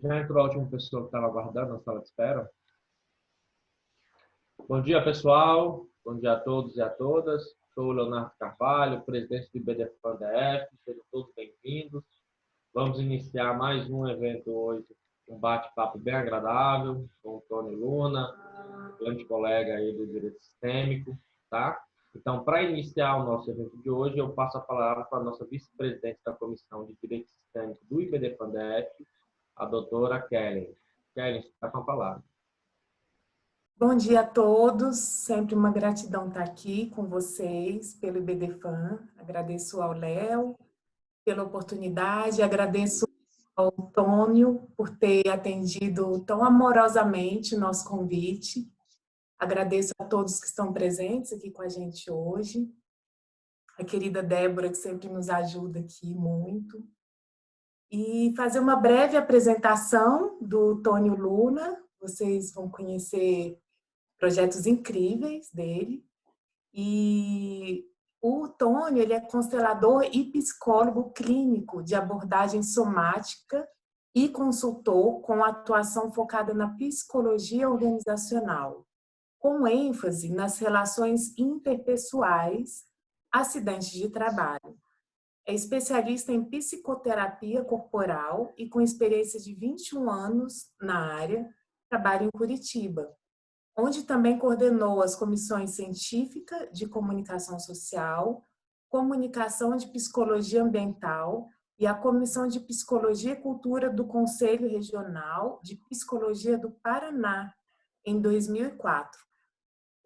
Já entrou a última pessoa que estava aguardando na sala de espera? Bom dia, pessoal. Bom dia a todos e a todas. Sou o Leonardo Carvalho, presidente do IBDFAN-DF. Sejam todos bem-vindos. Vamos iniciar mais um evento hoje, um bate-papo bem agradável com o Tony Luna, grande colega aí do Direito Sistêmico, tá? Então, para iniciar o nosso evento de hoje, eu passo a palavra para a nossa vice-presidente da Comissão de Direito Sistêmico do IBDFAN-DF, a doutora Kellen. Kellen, está com a palavra. Bom dia a todos, sempre uma gratidão estar aqui com vocês pelo IBDFAN. Agradeço ao Léo pela oportunidade, agradeço ao Antônio por ter atendido tão amorosamente o nosso convite. Agradeço a todos que estão presentes aqui com a gente hoje. A querida Débora, que sempre nos ajuda aqui muito. E fazer uma breve apresentação do Tony Luna. Vocês vão conhecer projetos incríveis dele. E o Tony, ele é constelador e psicólogo clínico de abordagem somática e consultor com atuação focada na psicologia organizacional, com ênfase nas relações interpessoais, acidentes de trabalho. É especialista em psicoterapia corporal e com experiência de 21 anos na área, trabalha em Curitiba, onde também coordenou as comissões científica de comunicação social, comunicação de psicologia ambiental e a comissão de psicologia e cultura do Conselho Regional de Psicologia do Paraná, em 2004.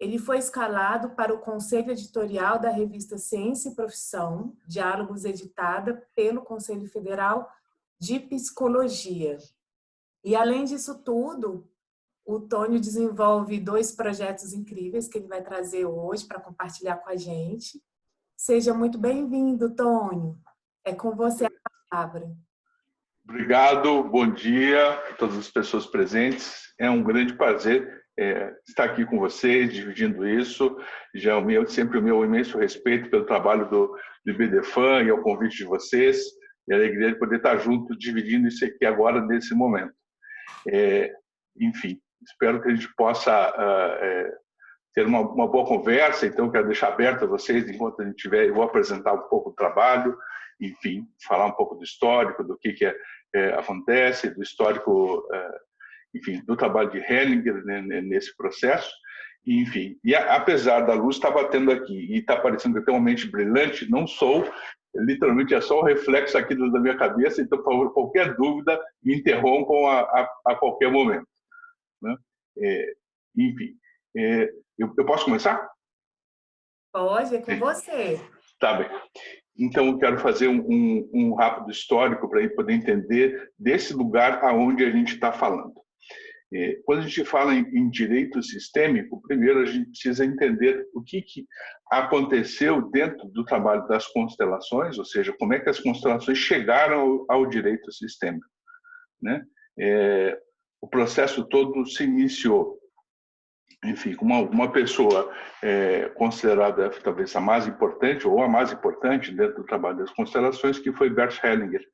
Ele foi escalado para o Conselho Editorial da revista Ciência e Profissão, Diálogos, editada pelo Conselho Federal de Psicologia. E, além disso tudo, o Tony desenvolve 2 projetos incríveis que ele vai trazer hoje para compartilhar com a gente. Seja muito bem-vindo, Tony. É com você a palavra. Obrigado, bom dia a todas as pessoas presentes. É um grande prazer estar aqui com vocês, dividindo isso. Já sempre o meu imenso respeito pelo trabalho do IBDFAN e ao convite de vocês. E a alegria de poder estar junto, dividindo isso aqui agora, nesse momento. Enfim, espero que a gente possa ter uma boa conversa. Então, quero deixar aberto a vocês, enquanto a gente tiver, eu vou apresentar um pouco do trabalho, enfim, falar um pouco do histórico, do que acontece, do histórico, enfim, do trabalho de Hellinger, né, nesse processo. Enfim, e apesar da luz estar batendo aqui e está parecendo que eu tenho uma mente brilhante, não sou, literalmente é só o reflexo aqui da minha cabeça, então, por favor, qualquer dúvida, me interrompam a qualquer momento. Né? Enfim, eu posso começar? Pode, é com você. Tá bem. Então, eu quero fazer um rápido histórico para poder entender desse lugar aonde a gente está falando. Quando a gente fala em direito sistêmico, primeiro a gente precisa entender o que aconteceu dentro do trabalho das constelações, ou seja, como é que as constelações chegaram ao direito sistêmico. Né? O processo todo se iniciou, enfim, com uma pessoa considerada talvez a mais importante, ou a mais importante dentro do trabalho das constelações, que foi Bert Hellinger,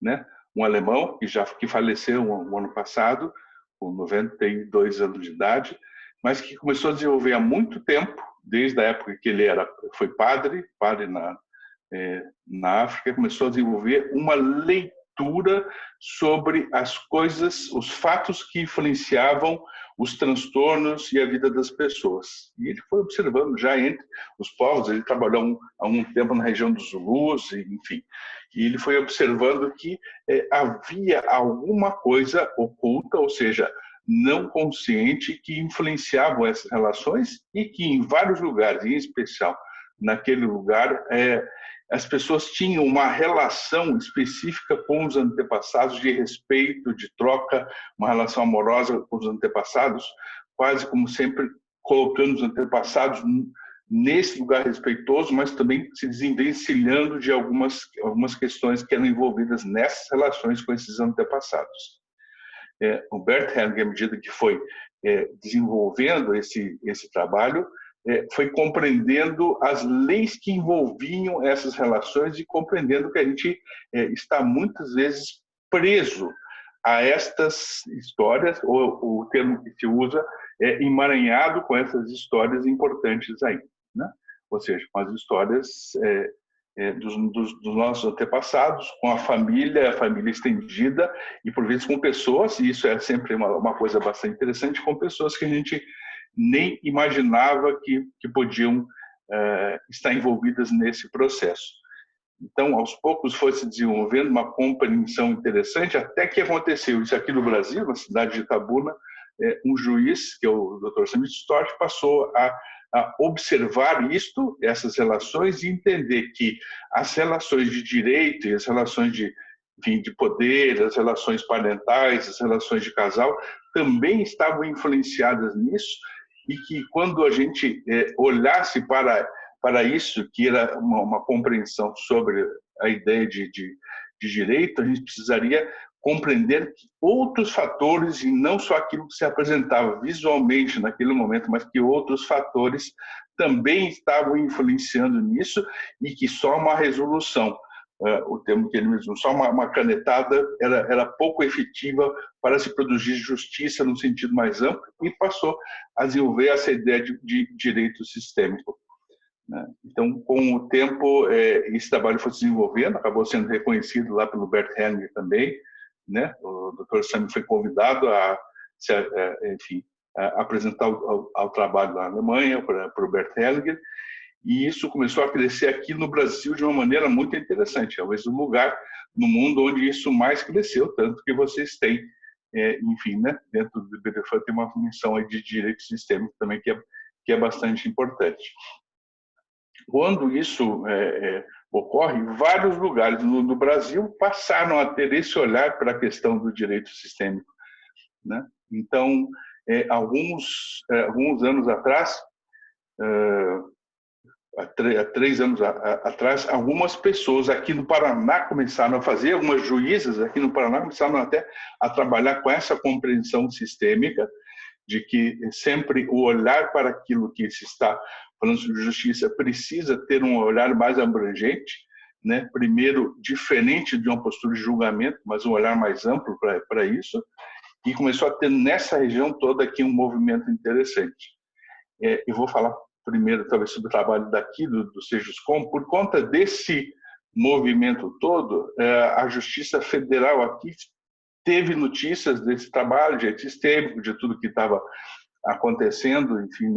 né? Um alemão que faleceu no ano passado, com 92 anos de idade, mas que começou a desenvolver há muito tempo, desde a época que ele foi padre na África, começou a desenvolver uma leitura sobre as coisas, os fatos que influenciavam os transtornos e a vida das pessoas. E ele foi observando já entre os povos, ele trabalhou há um tempo na região dos Zulus, enfim, e ele foi observando que havia alguma coisa oculta, ou seja, não consciente, que influenciavam essas relações e que em vários lugares, em especial naquele lugar, as pessoas tinham uma relação específica com os antepassados, de respeito, de troca, uma relação amorosa com os antepassados, quase como sempre colocando os antepassados nesse lugar respeitoso, mas também se desvencilhando de algumas questões que eram envolvidas nessas relações com esses antepassados. O Bert Hellinger, à medida que foi desenvolvendo esse trabalho, foi compreendendo as leis que envolviam essas relações e compreendendo que a gente está muitas vezes preso a estas histórias, ou o termo que se usa é emaranhado com essas histórias importantes aí, né? Ou seja, com as histórias dos nossos antepassados, com a família estendida, e por vezes com pessoas, e isso é sempre uma coisa bastante interessante, com pessoas que a gente nem imaginava que podiam estar envolvidas nesse processo. Então, aos poucos foi se desenvolvendo uma compreensão interessante, até que aconteceu isso aqui no Brasil, na cidade de Itabuna, um juiz, que é o Dr. Samit Storch, passou a observar essas relações, e entender que as relações de direito e as relações de poder, as relações parentais, as relações de casal, também estavam influenciadas nisso, e que quando a gente olhasse para isso, que era uma compreensão sobre a ideia de direito, a gente precisaria compreender que outros fatores, e não só aquilo que se apresentava visualmente naquele momento, mas que outros fatores também estavam influenciando nisso, e que só uma resolução, o termo que ele mesmo, só uma canetada era pouco efetiva para se produzir justiça no sentido mais amplo, e passou a desenvolver essa ideia de direito sistêmico. Então, com o tempo, esse trabalho foi se desenvolvendo, acabou sendo reconhecido lá pelo Bert Hellinger também, né? O Dr. Sami foi convidado a apresentar ao trabalho na Alemanha para o Bert Hellinger, e isso começou a crescer aqui no Brasil de uma maneira muito interessante. Talvez o lugar no mundo onde isso mais cresceu, tanto que vocês têm, né? Dentro do BDFAN tem uma missão aí de direito sistêmico também que é bastante importante. Quando isso ocorre, vários lugares no Brasil passaram a ter esse olhar para a questão do direito sistêmico, né? Então, alguns anos atrás, há 3 anos atrás, algumas pessoas aqui no Paraná começaram a fazer, algumas juízas aqui no Paraná começaram até a trabalhar com essa compreensão sistêmica, de que sempre o olhar para aquilo que se está falando sobre justiça precisa ter um olhar mais abrangente, né? Primeiro, diferente de uma postura de julgamento, mas um olhar mais amplo para isso, e começou a ter nessa região toda aqui um movimento interessante. Eu vou falar primeiro, talvez, sobre o trabalho daqui, do Sejuscom. Por conta desse movimento todo, a Justiça Federal aqui teve notícias desse trabalho de direito sistêmico, de tudo que estava acontecendo, enfim,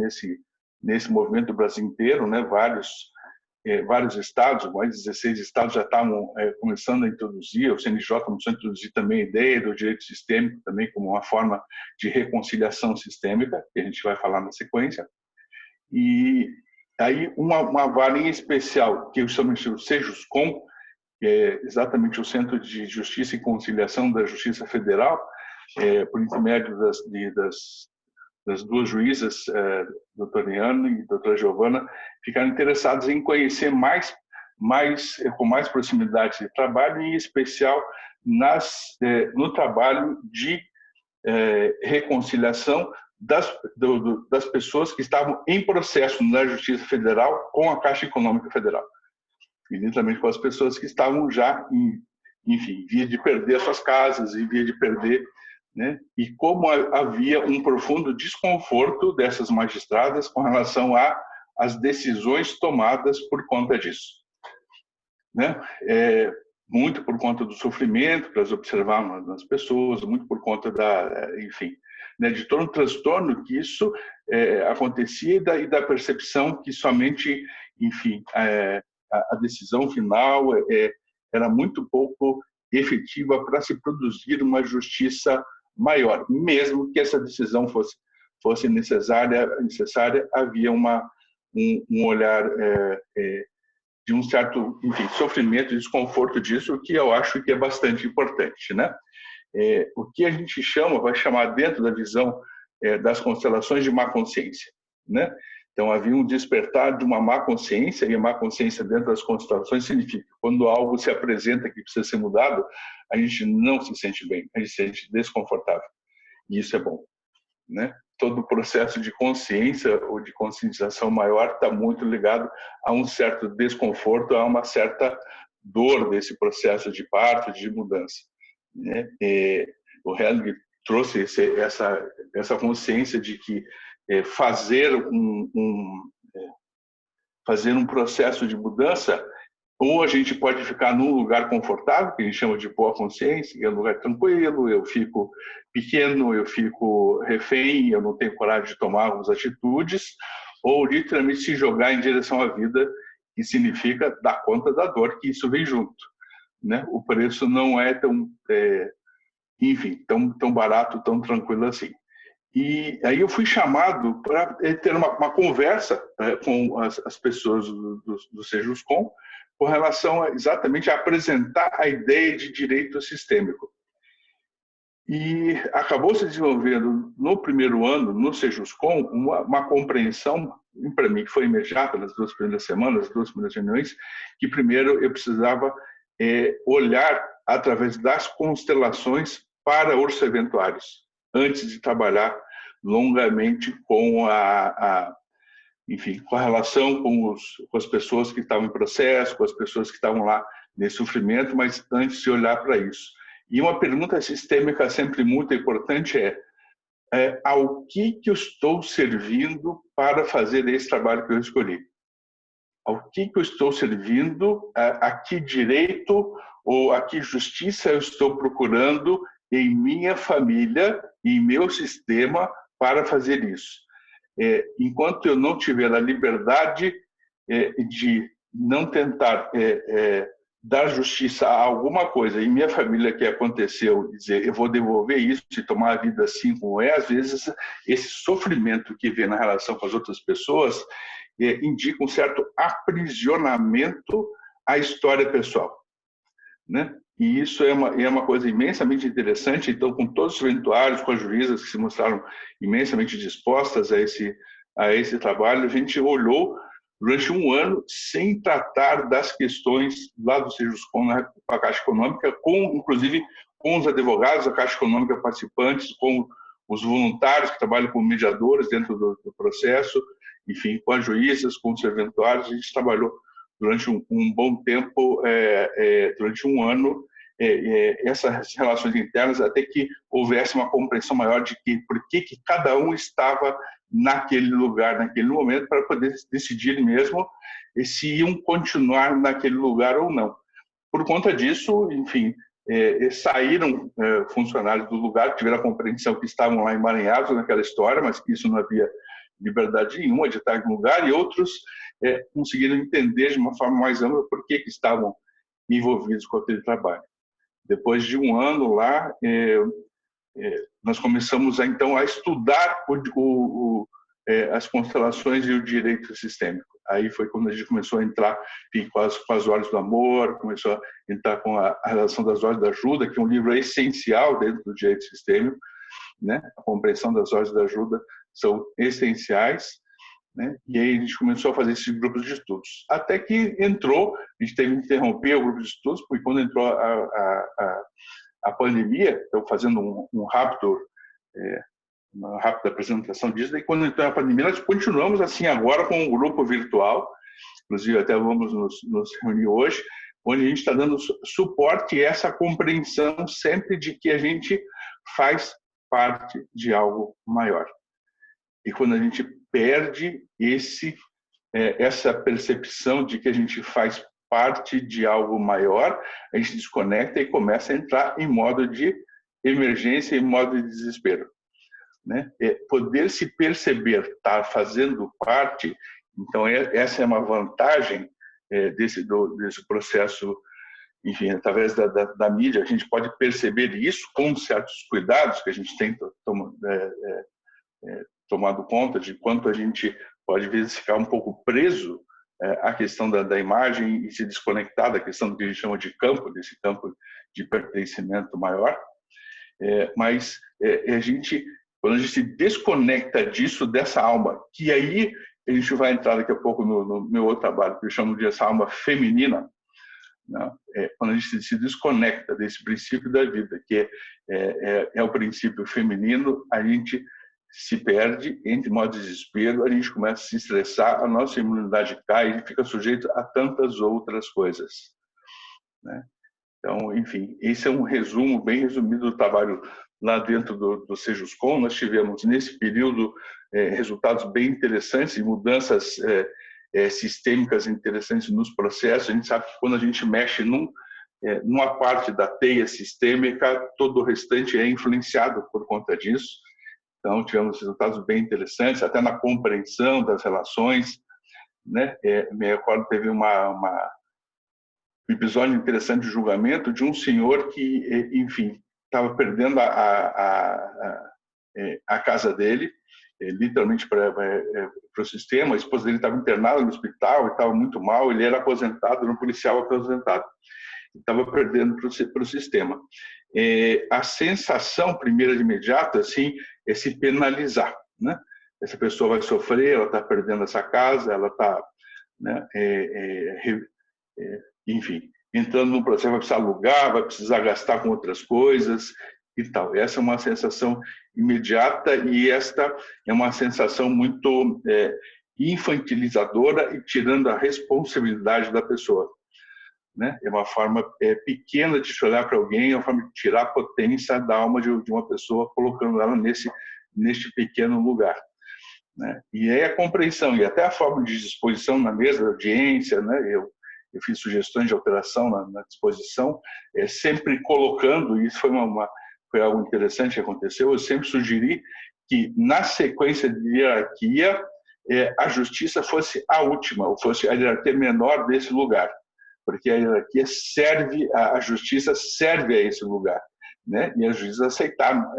nesse movimento do Brasil inteiro, né? Vários estados, mais 16 estados já estavam começando a introduzir, o CNJ começou a introduzir também a ideia do direito sistêmico também como uma forma de reconciliação sistêmica, que a gente vai falar na sequência. E aí uma vara em especial, que eu chamo de Sejuscom, que é exatamente o Centro de Justiça e Conciliação da Justiça Federal, por intermédio das duas juízas, doutora Iana e doutora Giovana, ficaram interessados em conhecer com mais proximidade esse trabalho, em especial no trabalho de reconciliação das pessoas que estavam em processo na Justiça Federal com a Caixa Econômica Federal. E também com as pessoas que estavam já, enfim, via de perder as suas casas e via de perder, né? E como havia um profundo desconforto dessas magistradas com relação às decisões tomadas por conta disso, né? Muito por conta do sofrimento que elas observavam nas pessoas, muito por conta enfim, né, de todo o transtorno que isso acontecia e da percepção que somente, enfim, a decisão final era muito pouco efetiva para se produzir uma justiça maior. Mesmo que essa decisão fosse necessária, havia um olhar de um certo, enfim, sofrimento e desconforto disso, que eu acho que é bastante importante, né? O que a gente vai chamar dentro da visão das constelações de má consciência, né? Então, havia um despertar de uma má consciência, e a má consciência dentro das constelações significa que quando algo se apresenta que precisa ser mudado, a gente não se sente bem, a gente se sente desconfortável. E isso é bom, né? Todo o processo de consciência ou de conscientização maior está muito ligado a um certo desconforto, a uma certa dor desse processo de parto, de mudança, né? o Helmut trouxe essa consciência de que fazer um processo de mudança, ou a gente pode ficar num lugar confortável, que a gente chama de boa consciência, que é um lugar tranquilo, eu fico pequeno, eu fico refém, eu não tenho coragem de tomar algumas atitudes, ou literalmente se jogar em direção à vida, que significa dar conta da dor, que isso vem junto, né? O preço não é tão barato, tão tranquilo assim. E aí eu fui chamado para ter uma conversa com as pessoas do Sejuscom com relação exatamente a apresentar a ideia de direito sistêmico. E acabou se desenvolvendo no primeiro ano, no Sejuscom, uma compreensão, para mim, que foi imediata nas 2 primeiras semanas, as 2 primeiras reuniões, que primeiro eu precisava olhar através das constelações para orçamentários, antes de trabalhar longamente com com a relação com as pessoas que estavam em processo, com as pessoas que estavam lá nesse sofrimento, mas antes de olhar para isso. E uma pergunta sistêmica sempre muito importante ao que eu estou servindo para fazer esse trabalho que eu escolhi? Ao que eu estou servindo? A que direito ou a que justiça eu estou procurando em minha família, em meu sistema, para fazer isso? Enquanto eu não tiver a liberdade de não tentar dar justiça a alguma coisa em minha família que aconteceu, dizer eu vou devolver isso e tomar a vida assim como é, às vezes esse sofrimento que vem na relação com as outras pessoas indica um certo aprisionamento à história pessoal, né? E isso é uma coisa imensamente interessante. Então, com todos os eventuários, com as juízas que se mostraram imensamente dispostas a esse trabalho, a gente olhou durante um ano sem tratar das questões lá do Sejuscom, com a Caixa Econômica, inclusive com os advogados da Caixa Econômica participantes, com os voluntários que trabalham como mediadores dentro do processo, enfim, com as juízas, com os eventuários. A gente trabalhou durante um bom tempo, durante um ano, essas relações internas, até que houvesse uma compreensão maior de por que cada um estava naquele lugar, naquele momento, para poder decidir mesmo se iam continuar naquele lugar ou não. Por conta disso, enfim, saíram funcionários do lugar, tiveram a compreensão que estavam lá emaranhados naquela história, mas que isso não havia liberdade nenhuma de estar no lugar, e outros conseguiram entender de uma forma mais ampla por que estavam envolvidos com aquele trabalho. Depois de um ano lá, nós começamos então a estudar as constelações e o direito sistêmico. Aí foi quando a gente começou a entrar com as ordens do amor, começou a entrar com a relação das ordens da ajuda, que é um livro essencial dentro do direito sistêmico, né? A compreensão das ordens da ajuda são essenciais, né? E aí a gente começou a fazer esses grupos de estudos. Até que a gente teve que interromper o grupo de estudos, porque quando entrou a pandemia, estou fazendo uma rápida apresentação disso, e quando entrou a pandemia, nós continuamos assim agora com um grupo virtual, inclusive até vamos nos reunir hoje, onde a gente está dando suporte a essa compreensão sempre de que a gente faz parte de algo maior. E quando a gente perde essa percepção de que a gente faz parte de algo maior, a gente desconecta e começa a entrar em modo de emergência, em modo de desespero, né? Poder se perceber, estar fazendo parte, então essa é uma vantagem desse processo, enfim, através da mídia, a gente pode perceber isso com certos cuidados que a gente tem tomado conta de quanto a gente pode, às vezes, ficar um pouco preso à questão da imagem e se desconectar da questão do que a gente chama de campo, desse campo de pertencimento maior. Mas quando a gente se desconecta disso, dessa alma, que aí a gente vai entrar daqui a pouco no meu outro trabalho, que eu chamo de essa alma feminina, né? Quando a gente se desconecta desse princípio da vida, que é o princípio feminino, a gente se perde, entra em modo de desespero, a gente começa a se estressar, a nossa imunidade cai, a gente fica sujeito a tantas outras coisas, né? Então, enfim, esse é um resumo bem resumido do trabalho lá dentro do Sejuscom. Nós tivemos, nesse período, resultados bem interessantes e mudanças sistêmicas interessantes nos processos. A gente sabe que quando a gente mexe numa parte da teia sistêmica, todo o restante é influenciado por conta disso. Então, tivemos resultados bem interessantes, até na compreensão das relações, né? Me recordo, teve um episódio interessante de julgamento de um senhor que, enfim, estava perdendo a casa dele, literalmente para o sistema. A esposa dele estava internada no hospital e estava muito mal. Ele era aposentado, era um policial aposentado. Estava perdendo para o sistema. A sensação primeira de imediato assim, é se penalizar, né? Essa pessoa vai sofrer, ela está perdendo essa casa, ela está, né, enfim, entrando num processo, vai precisar alugar, vai precisar gastar com outras coisas e tal. Essa é uma sensação imediata e esta é uma sensação muito infantilizadora e tirando a responsabilidade da pessoa, né? É uma forma pequena de olhar para alguém, é uma forma de tirar a potência da alma de uma pessoa, colocando ela neste pequeno lugar, né? E aí a compreensão e até a forma de disposição na mesa da audiência, né? Eu fiz sugestões de alteração na disposição, sempre colocando, e isso foi algo interessante que aconteceu, eu sempre sugeri que na sequência de hierarquia a justiça fosse a última, ou fosse a hierarquia menor desse lugar, porque a hierarquia serve, a justiça serve a esse lugar, né? E a justiça aceitar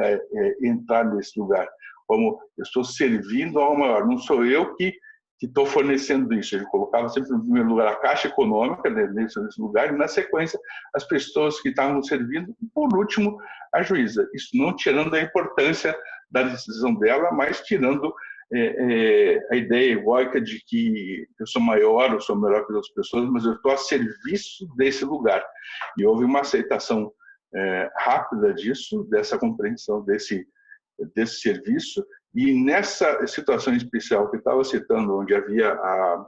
entrar nesse lugar, como eu estou servindo ao maior, não sou eu que estou fornecendo isso. Ele colocava sempre no primeiro lugar a Caixa Econômica, né, nesse lugar, e na sequência as pessoas que estavam servindo, e por último a juíza. Isso não tirando a importância da decisão dela, mas tirando a ideia egóica de que eu sou maior, eu sou melhor que as outras pessoas, mas eu estou a serviço desse lugar. E houve uma aceitação rápida disso, dessa compreensão desse serviço. E nessa situação especial que eu estava citando, onde havia a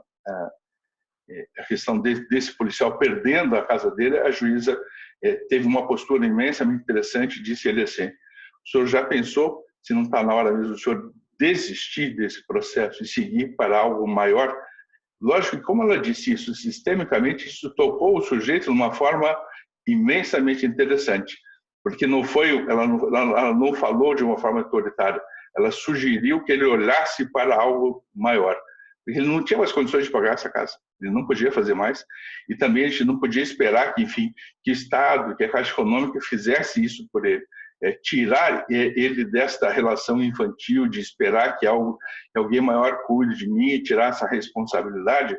questão desse policial perdendo a casa dele, a juíza teve uma postura imensamente interessante, disse ele assim: o senhor já pensou se não está na hora mesmo do senhor desistir desse processo e seguir para algo maior? Lógico que, como ela disse isso sistemicamente, isso tocou o sujeito de uma forma imensamente interessante, porque ela não falou de uma forma autoritária, ela sugeriu que ele olhasse para algo maior. Ele não tinha mais condições de pagar essa casa, ele não podia fazer mais, e também a gente não podia esperar que, enfim, que o Estado, que a Caixa Econômica fizesse isso por ele. Tirar ele desta relação infantil de esperar que alguém maior cuide de mim e tirar essa responsabilidade,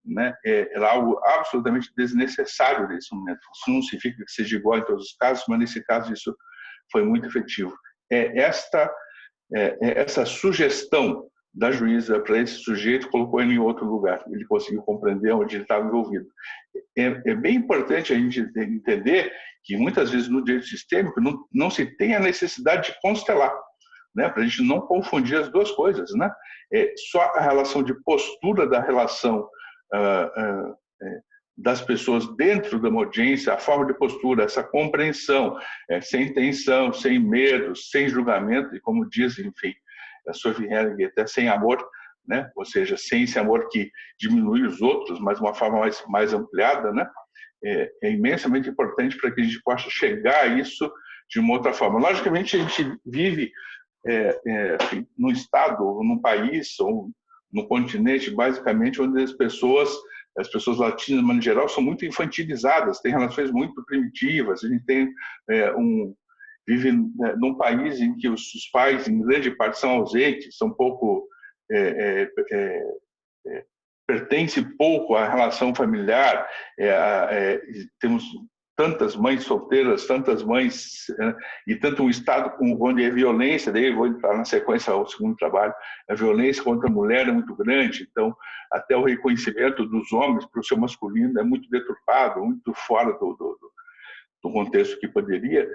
né, era algo absolutamente desnecessário nesse momento. Isso não significa que seja igual em todos os casos, mas nesse caso isso foi muito efetivo. Essa sugestão da juíza para esse sujeito colocou ele em outro lugar. Ele conseguiu compreender onde ele estava envolvido. É bem importante a gente entender que muitas vezes no direito sistêmico não se tem a necessidade de constelar, né? Para a gente não confundir as duas coisas, né? Só a relação de postura da relação das pessoas dentro de uma audiência, a forma de postura, essa compreensão, sem tensão, sem medo, sem julgamento, e como diz, enfim, a Sophie Hennig, até sem amor, né? Ou seja, sem esse amor que diminui os outros, mas de uma forma mais ampliada, né? É imensamente importante para que a gente possa chegar a isso de uma outra forma. Logicamente, a gente vive num estado, num país, ou no continente, basicamente, onde as pessoas latinas, de maneira geral, são muito infantilizadas, têm relações muito primitivas. A gente vive num país em que os pais, em grande parte, são ausentes, são pouco pertence pouco à relação familiar. Temos tantas mães solteiras, tantas mães, e tanto um estado onde a violência, daí eu vou entrar na sequência ao segundo trabalho, a violência contra a mulher é muito grande, então até o reconhecimento dos homens para o seu masculino é muito deturpado, muito fora do contexto que poderia.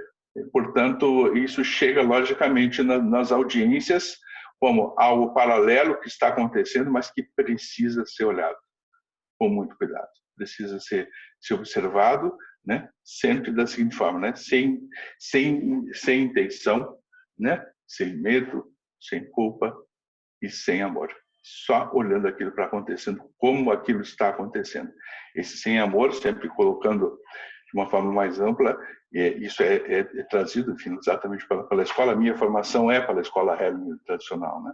Portanto, isso chega logicamente nas audiências como algo paralelo que está acontecendo, mas que precisa ser olhado com muito cuidado, precisa ser observado, né? Sempre da seguinte forma, né? Sem intenção, né? Sem medo, sem culpa e sem amor. Só olhando aquilo para acontecendo, como aquilo está acontecendo. Esse sem amor, sempre colocando de uma forma mais ampla, isso é trazido, enfim, exatamente pela escola. A minha formação é pela escola Helen tradicional, né?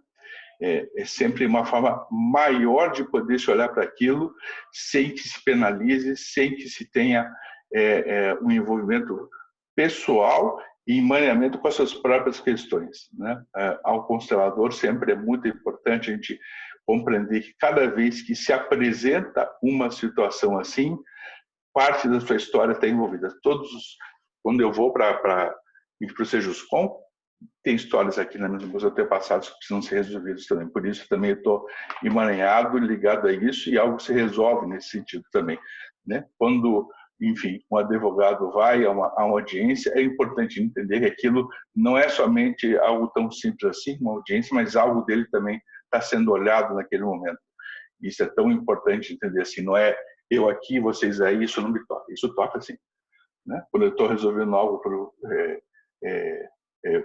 É sempre uma forma maior de poder se olhar para aquilo sem que se penalize, sem que se tenha um envolvimento pessoal e emaranhamento com as suas próprias questões, né? Ao constelador sempre é muito importante a gente compreender que cada vez que se apresenta uma situação assim, parte da sua história está envolvida. Quando eu vou para o Sejuscom, tem histórias aqui na meus antepassados que precisam ser resolvidas também. Por isso também eu estou emaranhado, ligado a isso, e algo se resolve nesse sentido também, né? Quando, enfim, um advogado vai a uma audiência, é importante entender que aquilo não é somente algo tão simples assim, uma audiência, mas algo dele também está sendo olhado naquele momento. Isso é tão importante entender assim, não é eu aqui, vocês aí, isso não me toca. Isso toca sim, né? Quando eu estou resolvendo algo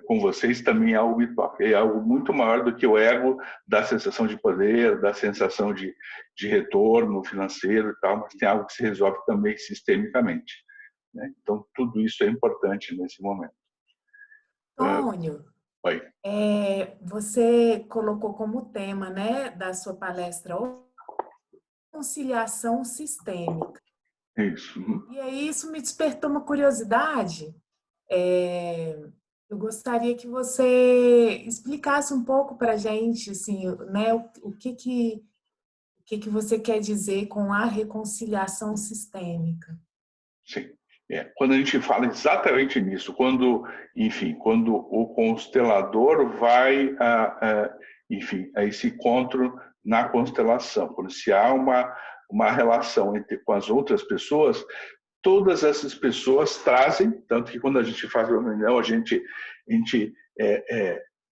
com vocês, também algo me toca. É algo muito maior do que o ego da sensação de poder, da sensação de retorno financeiro e tal, mas tem algo que se resolve também sistemicamente, né? Então, tudo isso é importante nesse momento. Antônio, Oi. Você colocou como tema, né, da sua palestra conciliação sistêmica. Isso. E aí isso me despertou uma curiosidade. Eu gostaria que você explicasse um pouco para a gente, assim, né, o que você quer dizer com a reconciliação sistêmica. Sim. Quando a gente fala exatamente nisso, quando o constelador vai enfim, a esse encontro na constelação, quando se há uma relação com as outras pessoas, todas essas pessoas trazem, tanto que quando a gente faz uma reunião, a gente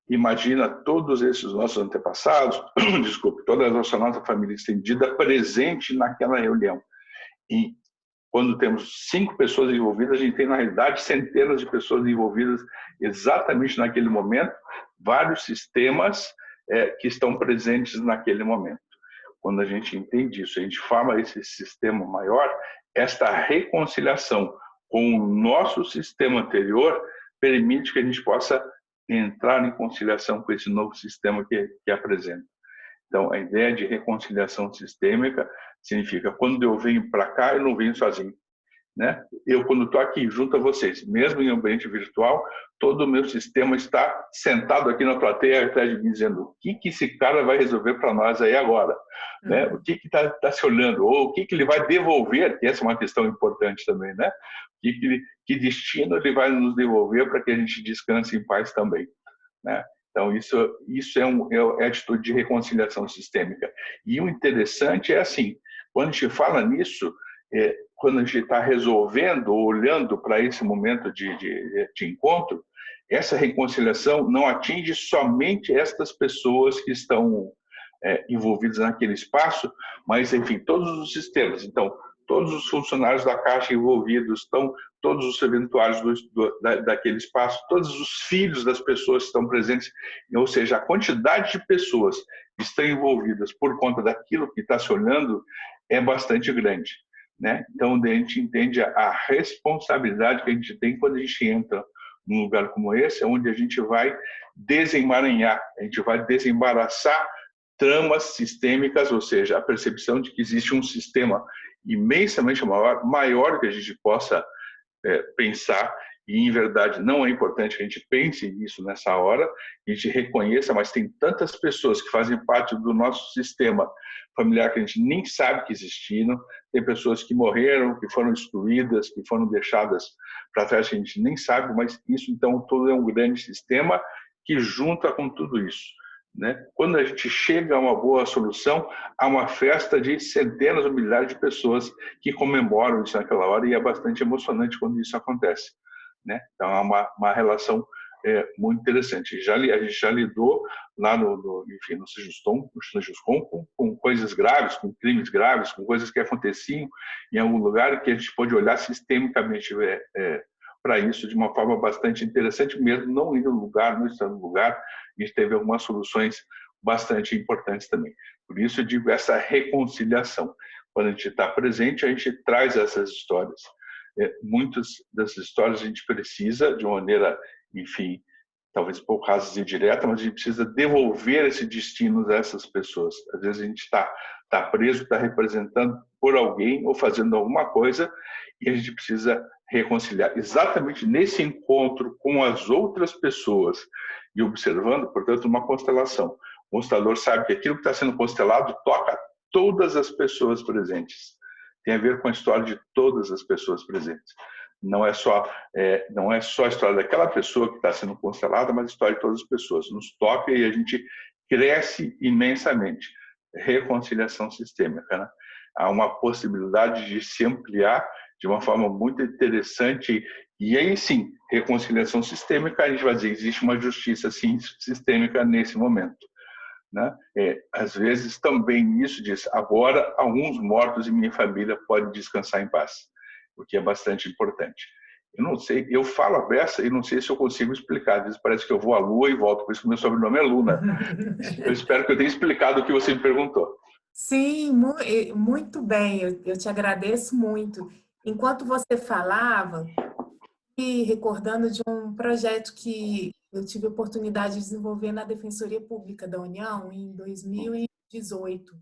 imagina todos esses nossos antepassados, desculpe, toda a nossa família estendida presente naquela reunião. E quando temos 5 pessoas envolvidas, a gente tem, na realidade, centenas de pessoas envolvidas exatamente naquele momento, vários sistemas que estão presentes naquele momento. Quando a gente entende isso, a gente forma esse sistema maior, esta reconciliação com o nosso sistema anterior permite que a gente possa entrar em conciliação com esse novo sistema que apresenta. Então, a ideia de reconciliação sistêmica significa, quando eu venho para cá, eu não venho sozinho, né? Eu, quando estou aqui junto a vocês, mesmo em ambiente virtual, todo o meu sistema está sentado aqui na plateia atrás de mim, dizendo o que esse cara vai resolver para nós aí agora, né? O que está se olhando, ou o que ele vai devolver, que essa é uma questão importante também, né? Que destino ele vai nos devolver para que a gente descanse em paz também, né? Então, isso é atitude de reconciliação sistêmica. E o interessante é assim, quando a gente fala nisso, quando a gente está resolvendo, olhando para esse momento de encontro, essa reconciliação não atinge somente estas pessoas que estão envolvidas naquele espaço, mas, enfim, todos os sistemas. Então, todos os funcionários da Caixa envolvidos, estão todos os eventuários daquele espaço, todos os filhos das pessoas que estão presentes, ou seja, a quantidade de pessoas que estão envolvidas por conta daquilo que está se olhando é bastante grande, né? Então, a gente entende a responsabilidade que a gente tem quando a gente entra num lugar como esse, onde a gente vai desemaranhar, a gente vai desembaraçar tramas sistêmicas, ou seja, a percepção de que existe um sistema imensamente maior que a gente possa pensar, e em verdade não é importante que a gente pense nisso nessa hora, que a gente reconheça, mas tem tantas pessoas que fazem parte do nosso sistema familiar que a gente nem sabe que existiram, tem pessoas que morreram, que foram excluídas, que foram deixadas para trás que a gente nem sabe, mas isso então todo é um grande sistema que junta com tudo isso, né? Quando a gente chega a uma boa solução, há uma festa de centenas ou milhares de pessoas que comemoram isso naquela hora, e é bastante emocionante quando isso acontece, né? Então, há uma relação muito interessante. A gente já lidou lá enfim, no Sejuscom com coisas graves, com crimes graves, com coisas que aconteciam em algum lugar que a gente pode olhar sistemicamente para isso de uma forma bastante interessante, mesmo não indo no lugar, não estando no lugar. A gente teve algumas soluções bastante importantes também. Por isso eu digo essa reconciliação. Quando a gente está presente, a gente traz essas histórias. Muitas dessas histórias a gente precisa, de uma maneira, enfim, talvez um pouco rasa e direta, mas a gente precisa devolver esse destino a essas pessoas. Às vezes a gente está preso, está representando por alguém ou fazendo alguma coisa e a gente precisa reconciliar. Exatamente nesse encontro com as outras pessoas e observando, portanto, uma constelação. O constelador sabe que aquilo que está sendo constelado toca todas as pessoas presentes. Tem a ver com a história de todas as pessoas presentes. Não é só a história daquela pessoa que está sendo constelada, mas a história de todas as pessoas. Nos toca e a gente cresce imensamente. Reconciliação sistêmica, né? Há uma possibilidade de se ampliar de uma forma muito interessante. E aí sim, reconciliação sistêmica, a gente vai dizer, existe uma justiça sim, sistêmica nesse momento. Né? Às vezes também isso diz, agora alguns mortos em minha família podem descansar em paz, o que é bastante importante. Eu não sei, eu falo a beça e não sei se eu consigo explicar, às vezes parece que eu vou à Lua e volto, por isso que meu sobrenome é Luna. Eu espero que eu tenha explicado o que você me perguntou. Sim, muito bem, eu te agradeço muito. Enquanto você falava, e recordando de um projeto que eu tive a oportunidade de desenvolver na Defensoria Pública da União em 2018,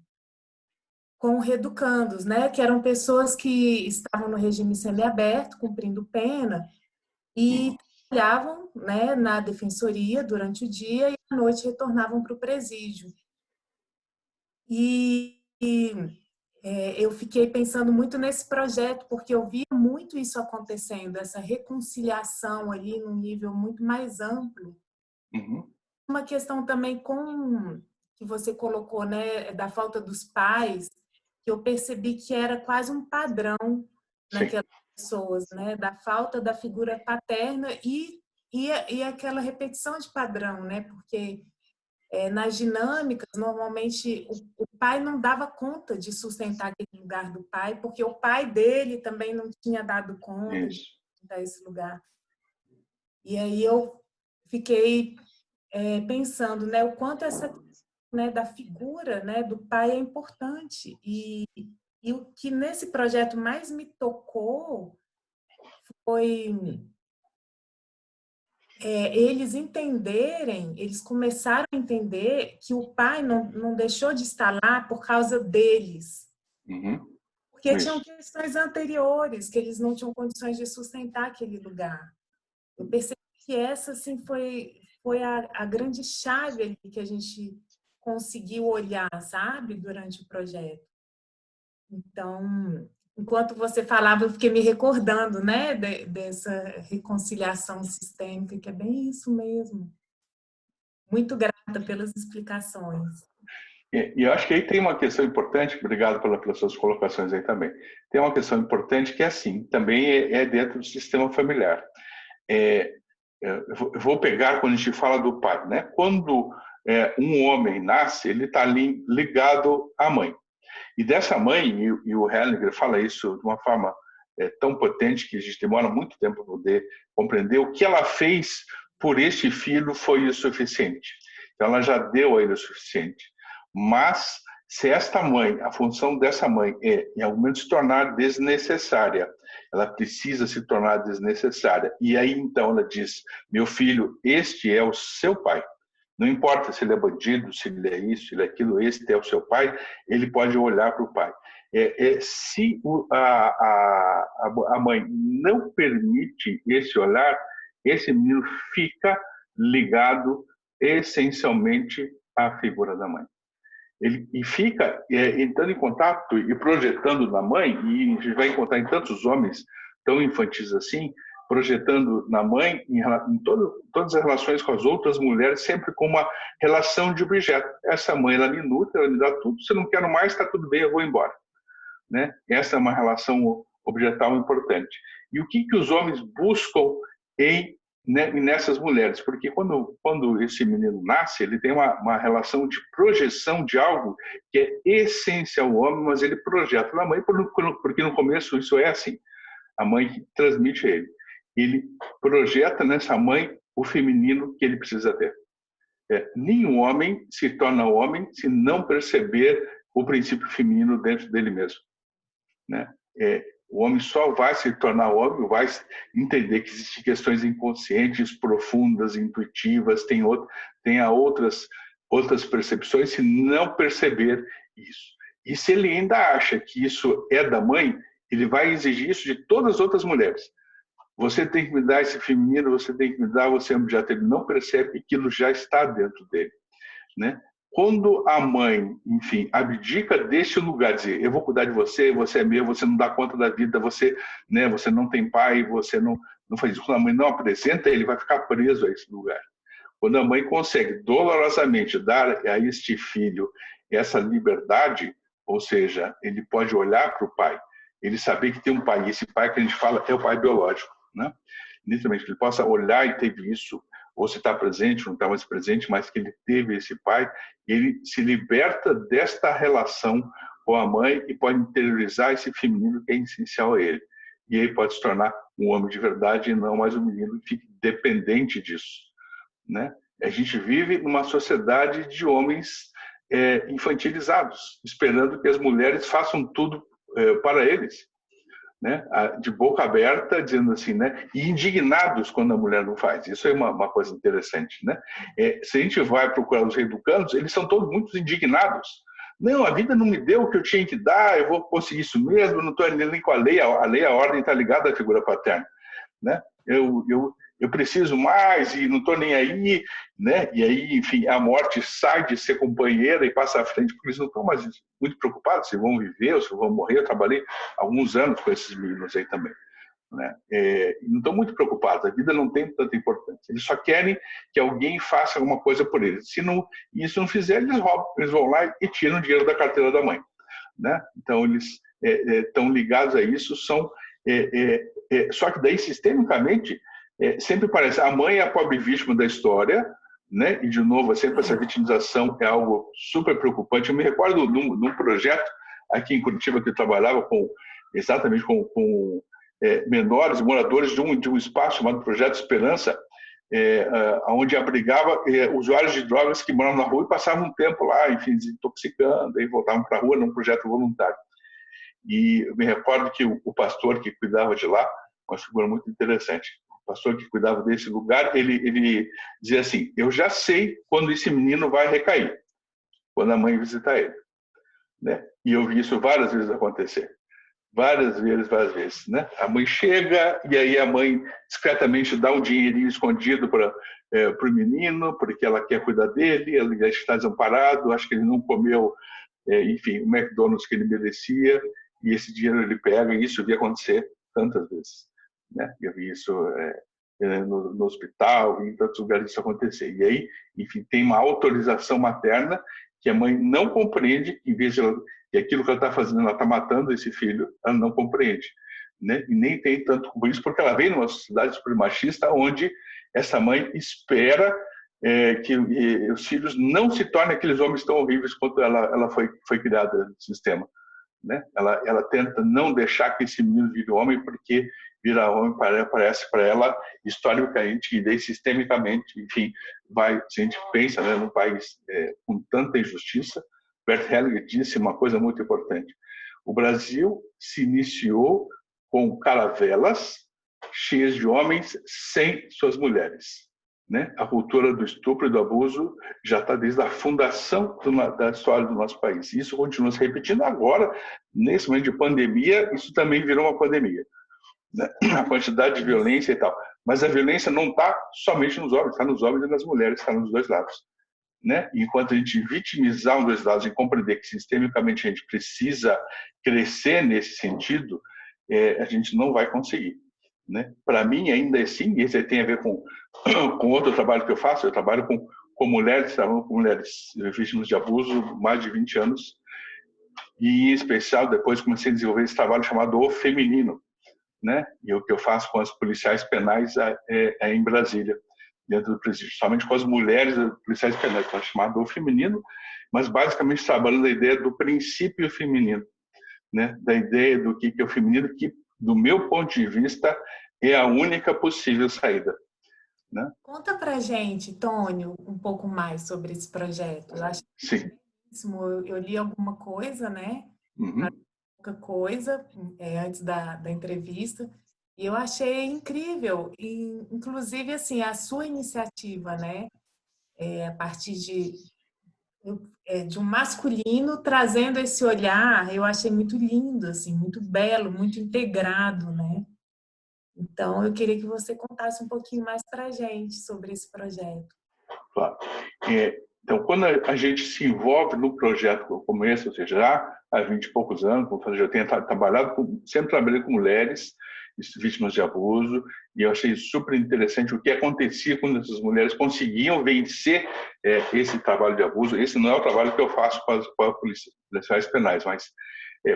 com reeducandos, né, que eram pessoas que estavam no regime semiaberto, cumprindo pena, e trabalhavam, né, na defensoria durante o dia e à noite retornavam para o presídio. Eu fiquei pensando muito nesse projeto, porque eu via muito isso acontecendo, essa reconciliação ali num nível muito mais amplo. Uhum. Uma questão também que você colocou, né, da falta dos pais, que eu percebi que era quase um padrão naquelas pessoas, né, da falta da figura paterna e aquela repetição de padrão, né, porque nas dinâmicas, normalmente, o pai não dava conta de sustentar aquele lugar do pai, porque o pai dele também não tinha dado conta de sustentar esse lugar. E aí eu fiquei pensando, né, o quanto essa, né, da figura, né, do pai é importante. E o que nesse projeto mais me tocou foi eles começaram a entender que o pai não deixou de estar lá por causa deles. Uhum. Porque tinham questões anteriores, que eles não tinham condições de sustentar aquele lugar. Eu percebi que essa, assim, foi a grande chave ali que a gente conseguiu olhar, sabe, durante o projeto. Então, enquanto você falava, eu fiquei me recordando, né, dessa reconciliação sistêmica, que é bem isso mesmo. Muito grata pelas explicações. E eu acho que aí tem uma questão importante, obrigado pelas suas colocações aí também. Tem uma questão importante que é assim, também é dentro do sistema familiar. Eu vou pegar quando a gente fala do pai, né? Quando um homem nasce, ele está ali ligado à mãe. E dessa mãe, e o Hellinger fala isso de uma forma tão potente que a gente demora muito tempo para poder compreender, o que ela fez por este filho foi o suficiente. Então, ela já deu a ele o suficiente. Mas, se esta mãe, a função dessa mãe em algum momento, se tornar desnecessária, ela precisa se tornar desnecessária. E aí, então, ela diz, meu filho, este é o seu pai. Não importa se ele é bandido, se ele é isso, se ele é aquilo, este é o seu pai, ele pode olhar para o pai. Se a mãe não permite esse olhar, esse menino fica ligado essencialmente à figura da mãe. Ele fica entrando em contato e projetando na mãe, e a gente vai encontrar em tantos homens tão infantis assim, projetando na mãe em todas as relações com as outras mulheres, sempre com uma relação de objeto. Essa mãe, ela me nutre, ela me dá tudo, se eu não quero mais, está tudo bem, eu vou embora. Né? Essa é uma relação objetal importante. E o que os homens buscam em nessas mulheres, porque quando esse menino nasce, ele tem uma relação de projeção de algo que é essencial ao homem, mas ele projeta na mãe, porque no começo isso é assim, a mãe que transmite a ele. Ele projeta nessa mãe o feminino que ele precisa ter. Nenhum homem se torna homem se não perceber o princípio feminino dentro dele mesmo, né? O homem só vai se tornar homem, vai entender que existem questões inconscientes, profundas, intuitivas, tem outras percepções, se não perceber isso. E se ele ainda acha que isso é da mãe, ele vai exigir isso de todas as outras mulheres. Você tem que me dar esse feminino, você tem que me dar, você é um objeto. Ele não percebe que aquilo já está dentro dele, né? Quando a mãe, enfim, abdica desse lugar, dizer, eu vou cuidar de você, você é meu, você não dá conta da vida, você não tem pai, você não faz isso. Quando a mãe não apresenta, ele vai ficar preso a esse lugar. Quando a mãe consegue dolorosamente dar a este filho essa liberdade, ou seja, ele pode olhar para o pai, ele saber que tem um pai, e esse pai que a gente fala é o pai biológico, né? Literalmente, que ele possa olhar e teve isso, ou se está presente, não está mais presente, mas que ele teve esse pai, ele se liberta desta relação com a mãe e pode interiorizar esse feminino que é essencial a ele. E aí pode se tornar um homem de verdade e não mais um menino que fique dependente disso, né? A gente vive numa sociedade de homens infantilizados, esperando que as mulheres façam tudo para eles, né? De boca aberta, dizendo assim, né? E indignados quando a mulher não faz. Isso é uma coisa interessante, né? Se a gente vai procurar os reeducandos, eles são todos muito indignados. Não, a vida não me deu o que eu tinha que dar, eu vou conseguir isso mesmo, não estou nem com a lei, a ordem está ligada à figura paterna, né? Eu preciso mais e não estou nem aí, né? E aí, enfim, a morte sai de ser companheira e passa à frente, porque eles não estão mais muito preocupados se vão viver ou se vão morrer. Eu trabalhei alguns anos com esses meninos aí também, né? Não estão muito preocupados, a vida não tem tanta importância. Eles só querem que alguém faça alguma coisa por eles. Se isso não fizer, eles roubam, eles vão lá e tiram o dinheiro da carteira da mãe, né? Então, eles estão ligados a isso, só que daí, sistemicamente, sempre parece a mãe é a pobre vítima da história, né? E de novo, sempre essa vitimização é algo super preocupante. Eu me recordo de um projeto aqui em Curitiba que eu trabalhava exatamente com menores, moradores de um espaço chamado Projeto Esperança, onde abrigava usuários de drogas que moravam na rua e passavam um tempo lá, enfim, desintoxicando, e voltavam para a rua num projeto voluntário. E eu me recordo que o pastor que cuidava de lá, uma figura muito interessante, o pastor que cuidava desse lugar, ele dizia assim, eu já sei quando esse menino vai recair, quando a mãe visitar ele, né? E eu vi isso várias vezes acontecer, várias vezes, né? A mãe chega e aí a mãe discretamente dá um dinheirinho escondido para o menino, porque ela quer cuidar dele, ele está desamparado, acho que ele não comeu, enfim, o McDonald's que ele merecia, e esse dinheiro ele pega, e isso eu vi acontecer tantas vezes, né? Eu vi isso no hospital, em tantos lugares isso acontecer. E aí, enfim, tem uma autorização materna que a mãe não compreende, em vez de que aquilo que ela está fazendo, ela está matando esse filho, ela não compreende, né? E nem tem tanto por isso, porque ela vem numa sociedade super machista, onde essa mãe espera que os filhos não se tornem aqueles homens tão horríveis quanto ela foi criada no sistema, né? Ela tenta não deixar que esse menino vire homem, porque virar homem parece para ela historicamente e daí sistemicamente, enfim, se a gente pensa, né, num país com tanta injustiça. Bert Hellinger disse uma coisa muito importante: o Brasil se iniciou com caravelas cheias de homens sem suas mulheres, né? A cultura do estupro e do abuso já está desde a fundação da história do nosso país. Isso continua se repetindo agora, nesse momento de pandemia, isso também virou uma pandemia, né? A quantidade de violência e tal. Mas a violência não está somente nos homens, está nos homens e nas mulheres, está nos dois lados, né? Enquanto a gente vitimizar os dois lados e compreender que sistemicamente a gente precisa crescer nesse sentido, a gente não vai conseguir, né? Para mim, ainda assim, isso tem a ver com outro trabalho que eu faço. Eu trabalho com mulheres vítimas de abuso mais de 20 anos, e em especial depois comecei a desenvolver esse trabalho chamado O Feminino, né? E o que eu faço com as policiais penais é em Brasília, dentro do presídio, somente com as mulheres policiais penais, que é chamado feminino, mas basicamente trabalhando a ideia do princípio feminino, né? Da ideia do que é o feminino, que, do meu ponto de vista, é a única possível saída, né? Conta pra gente, Tônio, um pouco mais sobre esse projeto. Eu acho Sim. eu li alguma coisa, né? Uhum. Pouca coisa antes da entrevista, e eu achei incrível, e, inclusive assim a sua iniciativa, né? A partir de um masculino trazendo esse olhar, eu achei muito lindo, assim, muito belo, muito integrado, né? Então eu queria que você contasse um pouquinho mais para a gente sobre esse projeto. Claro. Então, quando a gente se envolve no projeto como esse, ou seja, já há 20 e poucos anos, como eu já tenho trabalhado, sempre trabalhei com mulheres vítimas de abuso, e eu achei super interessante o que acontecia quando essas mulheres conseguiam vencer esse trabalho de abuso. Esse não é o trabalho que eu faço com as policiais penais, mas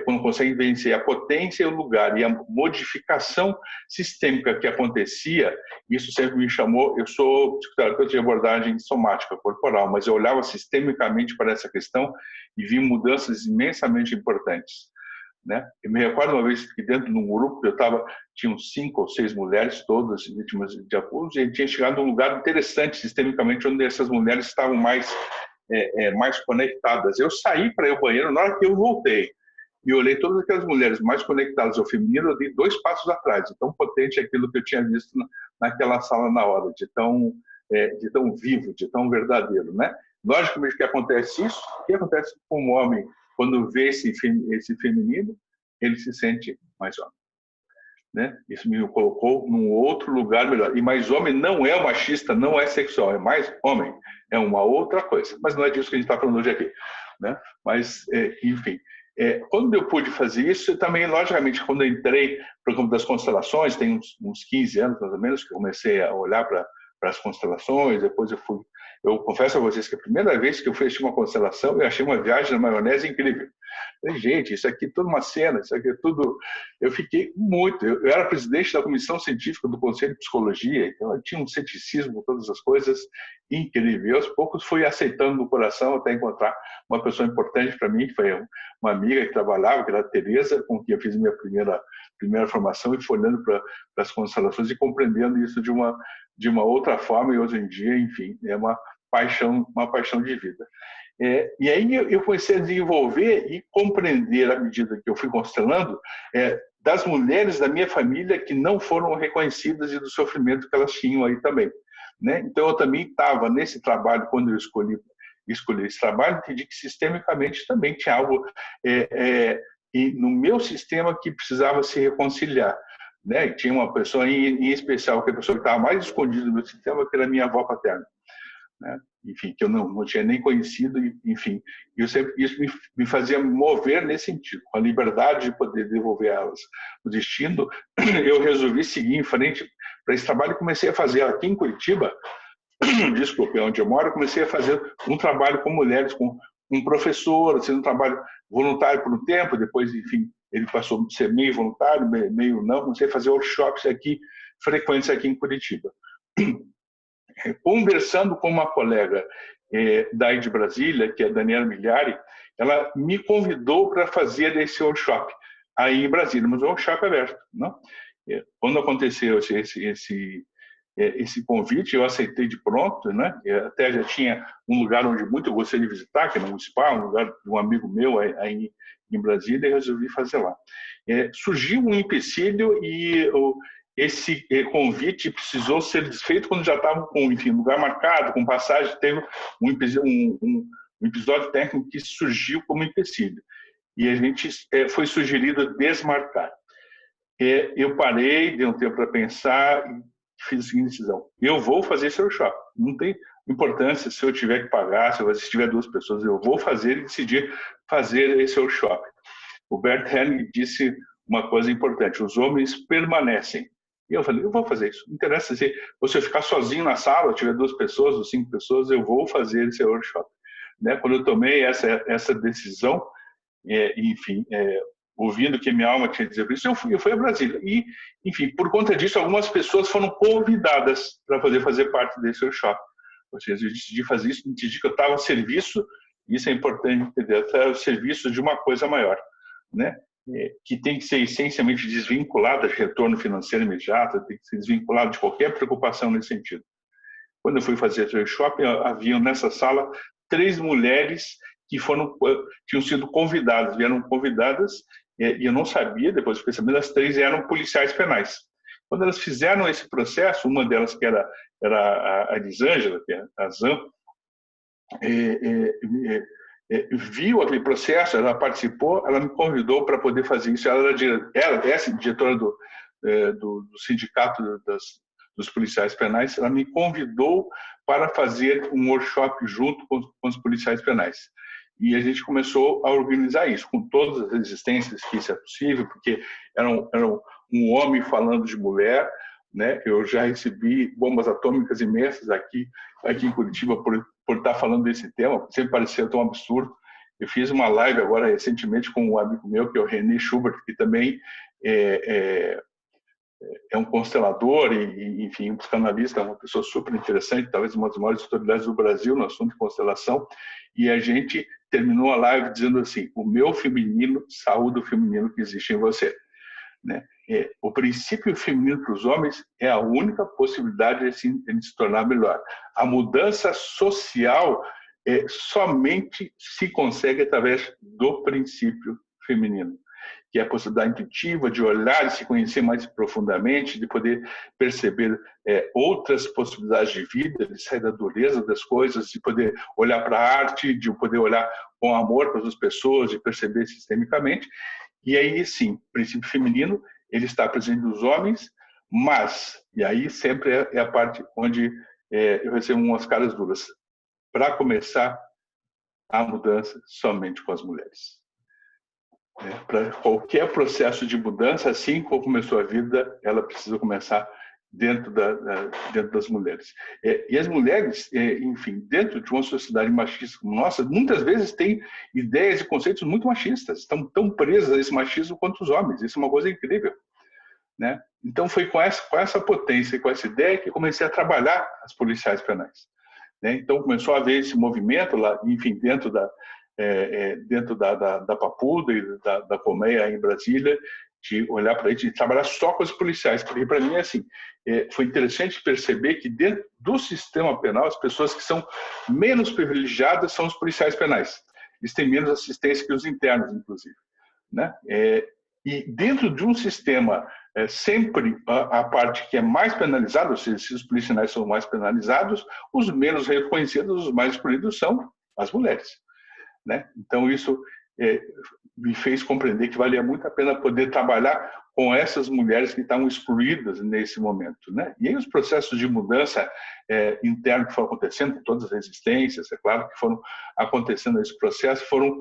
quando conseguem vencer a potência e o lugar e a modificação sistêmica que acontecia, isso sempre me chamou. Eu sou psicoterapeuta de abordagem somática corporal, mas eu olhava sistemicamente para essa questão e vi mudanças imensamente importantes, né? Eu me recordo uma vez que dentro de um grupo tinham 5 ou 6 mulheres, todas vítimas de abuso, e a gente tinha chegado a um lugar interessante sistemicamente, onde essas mulheres estavam mais conectadas. Eu saí para ir ao banheiro, na hora que eu voltei e olhei todas aquelas mulheres mais conectadas ao feminino, eu dei 2 passos atrás, de tão potente aquilo que eu tinha visto naquela sala na hora, de tão vivo, de tão verdadeiro, né? Logicamente que acontece isso, o que acontece com o homem quando vê esse feminino, ele se sente mais homem, né? Isso me colocou num outro lugar melhor. E mais homem não é machista, não é sexual, é mais homem, é uma outra coisa. Mas não é disso que a gente está falando hoje aqui, né? Mas, enfim, quando eu pude fazer isso, eu também, logicamente, quando eu entrei para o campo das constelações, tem uns 15 anos mais ou menos, que eu comecei a olhar para as constelações, depois eu confesso a vocês que a primeira vez que eu fui assistir uma constelação, eu achei uma viagem na maionese incrível. Falei, gente, isso aqui é tudo uma cena, isso aqui é tudo... Eu fiquei muito... Eu era presidente da comissão científica do Conselho de Psicologia, então eu tinha um ceticismo com todas as coisas incrível. E aos poucos fui aceitando no coração até encontrar uma pessoa importante para mim, que foi uma amiga que trabalhava, que era a Tereza, com quem eu fiz minha primeira formação, e foi olhando para as constelações e compreendendo isso de uma outra forma, e hoje em dia, enfim, é uma paixão de vida. E aí eu comecei a desenvolver e compreender, à medida que eu fui constelando, das mulheres da minha família que não foram reconhecidas e do sofrimento que elas tinham aí também, né? Então eu também estava nesse trabalho, quando eu escolhi esse trabalho, entendi que sistemicamente também tinha algo e no meu sistema que precisava se reconciliar, né? E tinha uma pessoa em especial, que a pessoa que estava mais escondida no meu sistema, que era a minha avó paterna, né? Enfim, que eu não tinha nem conhecido, enfim, isso me fazia mover nesse sentido, com a liberdade de poder devolver a elas o destino. Eu resolvi seguir em frente para esse trabalho e comecei a fazer aqui em Curitiba, desculpe, onde eu moro, comecei a fazer um trabalho com mulheres, com um professor, sendo um trabalho voluntário por um tempo, depois, enfim, ele passou a ser meio voluntário, meio não, comecei a fazer workshops aqui, frequentes aqui em Curitiba. Conversando com uma colega daí de Brasília, que é a Daniela Migliari, ela me convidou para fazer esse workshop aí em Brasília, mas o workshop aberto, não? Quando aconteceu esse convite, eu aceitei de pronto, né? Eu até já tinha um lugar onde muito eu gostaria de visitar, que é um spa, um lugar de um amigo meu aí em Brasília, e resolvi fazer lá. Surgiu um empecilho e esse convite precisou ser desfeito quando já estava com, enfim, lugar marcado, com passagem. Teve um episódio técnico que surgiu como empecilho. E a gente foi sugerido desmarcar. Eu parei, dei um tempo para pensar e fiz a seguinte decisão: eu vou fazer esse workshop. Não tem importância se eu tiver que pagar, se tiver 2 pessoas, eu vou fazer e decidir fazer esse workshop. O Bert Helling disse uma coisa importante: os homens permanecem. E eu falei, eu vou fazer isso. Não interessa se eu ficar sozinho na sala, tiver 2 pessoas ou 5 pessoas, eu vou fazer esse workshop, né? Quando eu tomei essa decisão, enfim, ouvindo o que minha alma tinha a dizer por isso, eu fui a Brasília. E, enfim, por conta disso, algumas pessoas foram convidadas para poder fazer parte desse workshop. Ou seja, eu decidi fazer isso, entendi que eu estava a serviço, isso é importante entender, eu estava a serviço de uma coisa maior, né? Que tem que ser essencialmente desvinculada de retorno financeiro imediato, tem que ser desvinculado de qualquer preocupação nesse sentido. Quando eu fui fazer o workshop, haviam nessa sala 3 mulheres que tinham sido convidadas, vieram convidadas, e eu não sabia, depois fiquei sabendo, as 3 eram policiais penais. Quando elas fizeram esse processo, uma delas que era a Elisângela, que é a Zan, viu aquele processo, ela participou, ela me convidou para poder fazer isso. Ela é essa diretora do sindicato dos policiais penais, ela me convidou para fazer um workshop junto com os policiais penais. E a gente começou a organizar isso, com todas as resistências que isso é possível, porque era um homem falando de mulher, né? Eu já recebi bombas atômicas imensas aqui em Curitiba por estar falando desse tema, sempre parecia tão absurdo. Eu fiz uma live agora recentemente com um amigo meu, que é o René Schubert, que também é um constelador e, enfim, um psicanalista, uma pessoa super interessante, talvez uma das maiores autoridades do Brasil no assunto de constelação, e a gente terminou a live dizendo assim: o meu feminino saúda o feminino que existe em você. Né? O princípio feminino para os homens é a única possibilidade de se tornar melhor. A mudança social somente se consegue através do princípio feminino, que é a possibilidade intuitiva de olhar e se conhecer mais profundamente, de poder perceber outras possibilidades de vida, de sair da dureza das coisas, de poder olhar para a arte, de poder olhar com amor para as pessoas, de perceber sistemicamente. E aí, sim, o princípio feminino, ele está presente nos homens, mas, e aí sempre é a parte onde eu recebo umas caras duras, para começar a mudança somente com as mulheres. Para qualquer processo de mudança, assim como começou a vida, ela precisa começar dentro das mulheres. E as mulheres, enfim, dentro de uma sociedade machista como nossa, muitas vezes têm ideias e conceitos muito machistas, estão tão presas a esse machismo quanto os homens. Isso é uma coisa incrível, né? Então foi com essa potência, com essa ideia que comecei a trabalhar as policiais penais, né? Então começou a haver esse movimento lá, enfim, dentro da Papuda e da Colmeia em Brasília, de olhar para isso, de trabalhar só com os policiais, porque para mim assim, foi interessante perceber que dentro do sistema penal, as pessoas que são menos privilegiadas são os policiais penais. Eles têm menos assistência que os internos, inclusive, né? E dentro de um sistema, sempre a parte que é mais penalizada, ou seja, se os policiais são mais penalizados, os menos reconhecidos, os mais escolhidos são as mulheres, né? Então isso me fez compreender que valia muito a pena poder trabalhar com essas mulheres que estavam excluídas nesse momento, né? E aí os processos de mudança interno que foram acontecendo, com todas as resistências, é claro que foram acontecendo nesse processo, foram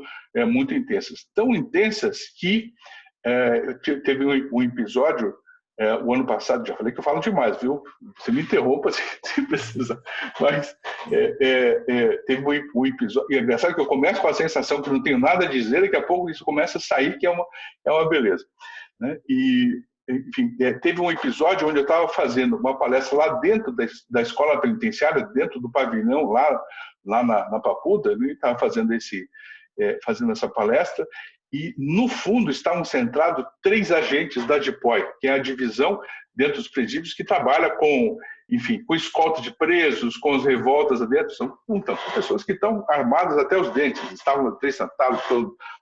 muito intensas. Tão intensas que teve um episódio o ano passado, já falei que eu falo demais, viu? Você me interrompa se precisar. Mas teve um episódio. E é engraçado que eu começo com a sensação que não tenho nada a dizer, e daqui a pouco isso começa a sair, que é uma beleza, né? E, enfim, teve um episódio onde eu estava fazendo uma palestra lá dentro da escola penitenciária, dentro do pavilhão, lá na Papuda, eu estava fazendo essa palestra. E, no fundo, estavam centrados 3 agentes da DIPOI, que é a divisão dentro dos presídios que trabalha com escolta de presos, com as revoltas dentro. São pessoas que estão armadas até os dentes. Estavam 3 sentados,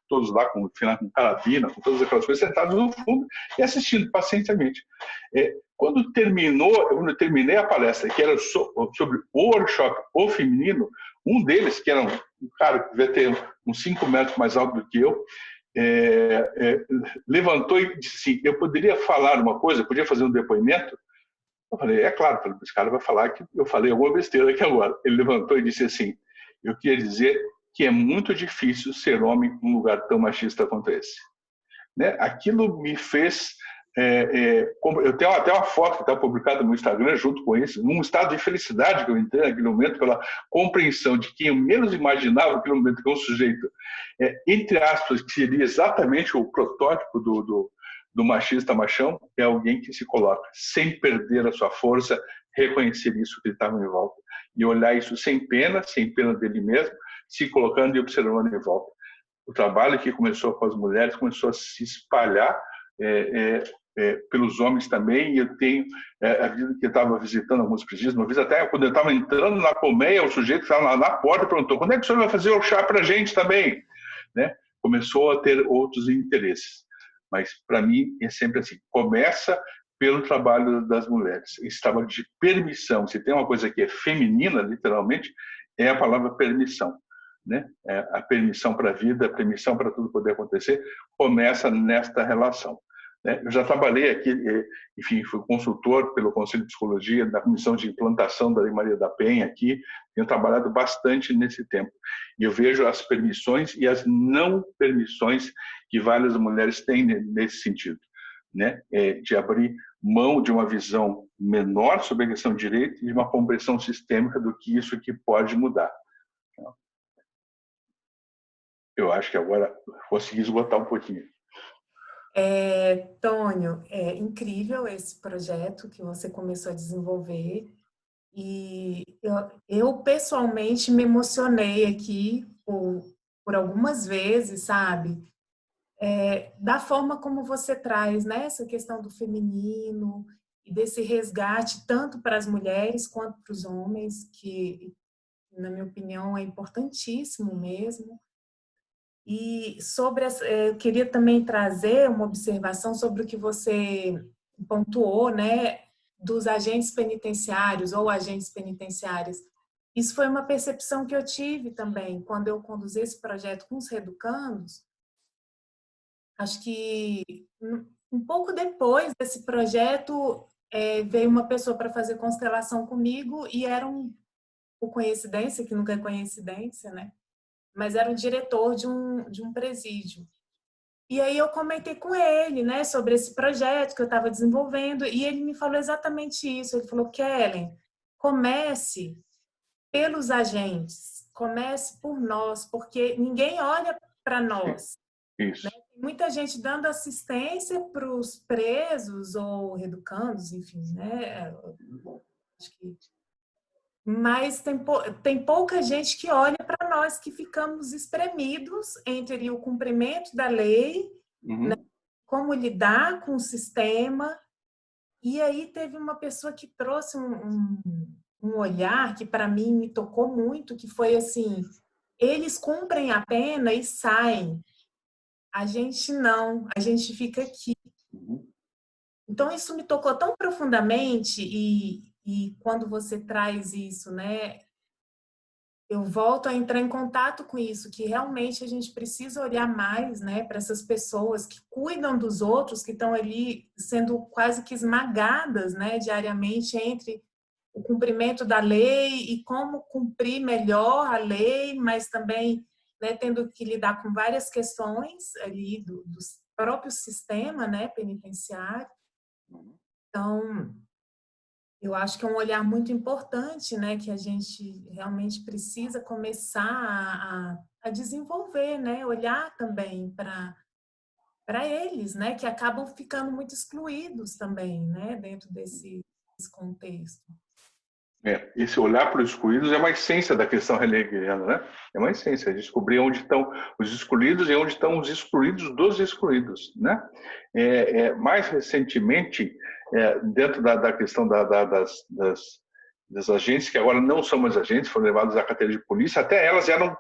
todos lá com carabina, com todas aquelas coisas, sentados no fundo e assistindo pacientemente. Quando eu terminei a palestra, que era sobre o workshop, o feminino, um deles, que era um cara que devia ter uns 5 metros mais alto do que eu, levantou e disse assim: eu poderia falar uma coisa, podia fazer um depoimento? Eu falei: é claro, esse cara vai falar que eu falei alguma besteira aqui agora. Ele levantou e disse assim: eu queria dizer que é muito difícil ser homem num lugar tão machista quanto esse. Né? Aquilo me fez eu tenho até uma foto que está publicada no Instagram junto com isso, num estado de felicidade que eu entrei naquele momento, pela compreensão de que eu menos imaginava naquele momento que um sujeito, entre aspas, que seria exatamente o protótipo do machista machão, é alguém que se coloca sem perder a sua força, reconhecer isso que estava em volta e olhar isso sem pena dele mesmo, se colocando e observando em volta. O trabalho que começou com as mulheres começou a se espalhar pelos homens também, e eu tenho a vida que eu estava visitando alguns presídios, uma vez até quando eu estava entrando na colmeia, o sujeito que estava na porta perguntou: quando é que o senhor vai fazer o chá para a gente também? Né? Começou a ter outros interesses, mas para mim é sempre assim, começa pelo trabalho das mulheres. Esse trabalho de permissão, se tem uma coisa que é feminina, literalmente, é a palavra permissão. Né? A permissão para a vida, a permissão para tudo poder acontecer, começa nesta relação. Né? Eu já trabalhei aqui, enfim, fui consultor pelo Conselho de Psicologia da Comissão de Implantação da Lei Maria da Penha aqui, tenho trabalhado bastante nesse tempo. E eu vejo as permissões e as não permissões que várias mulheres têm nesse sentido, né? De abrir mão de uma visão menor sobre a questão de direito e de uma compreensão sistêmica do que isso que pode mudar. Eu acho que agora consegui esgotar um pouquinho. Tônio, é incrível esse projeto que você começou a desenvolver, e eu pessoalmente me emocionei aqui por algumas vezes, sabe? Da forma como você traz, né, essa questão do feminino e desse resgate tanto para as mulheres quanto para os homens, que, na minha opinião, é importantíssimo mesmo. E eu queria também trazer uma observação sobre o que você pontuou, né, dos agentes penitenciários ou agentes penitenciárias. Isso foi uma percepção que eu tive também quando eu conduzi esse projeto com os reeducandos. Acho que um pouco depois desse projeto veio uma pessoa para fazer constelação comigo e era por coincidência, que nunca é coincidência, né? Mas era o diretor de um presídio. E aí eu comentei com ele, né, sobre esse projeto que eu estava desenvolvendo, e ele me falou exatamente isso. Ele falou: Kellen, comece pelos agentes, comece por nós, porque ninguém olha para nós. Isso. Né? Tem muita gente dando assistência para os presos ou reeducandos, enfim, né? Acho que... Mas tem pouca gente que olha para nós que ficamos espremidos entre o cumprimento da lei, né? Como lidar com o sistema. E aí teve uma pessoa que trouxe um olhar que para mim me tocou muito, que foi assim: eles cumprem a pena e saem. A gente não, a gente fica aqui. Então isso me tocou tão profundamente, e quando você traz isso, né, eu volto a entrar em contato com isso, que realmente a gente precisa olhar mais, né, para essas pessoas que cuidam dos outros, que estão ali sendo quase que esmagadas, né, diariamente entre o cumprimento da lei e como cumprir melhor a lei, mas também, né, tendo que lidar com várias questões ali do próprio sistema, né, penitenciário. Então, eu acho que é um olhar muito importante, né, que a gente realmente precisa começar a desenvolver, né, olhar também para eles, né, que acabam ficando muito excluídos também, né, dentro desse contexto. Esse olhar para os excluídos é uma essência da questão hegeliana, né? É uma essência, descobrir onde estão os excluídos e onde estão os excluídos dos excluídos, né? Mais recentemente, dentro da questão das agentes, que agora não são mais agentes, foram levadas à categoria de polícia, até elas eram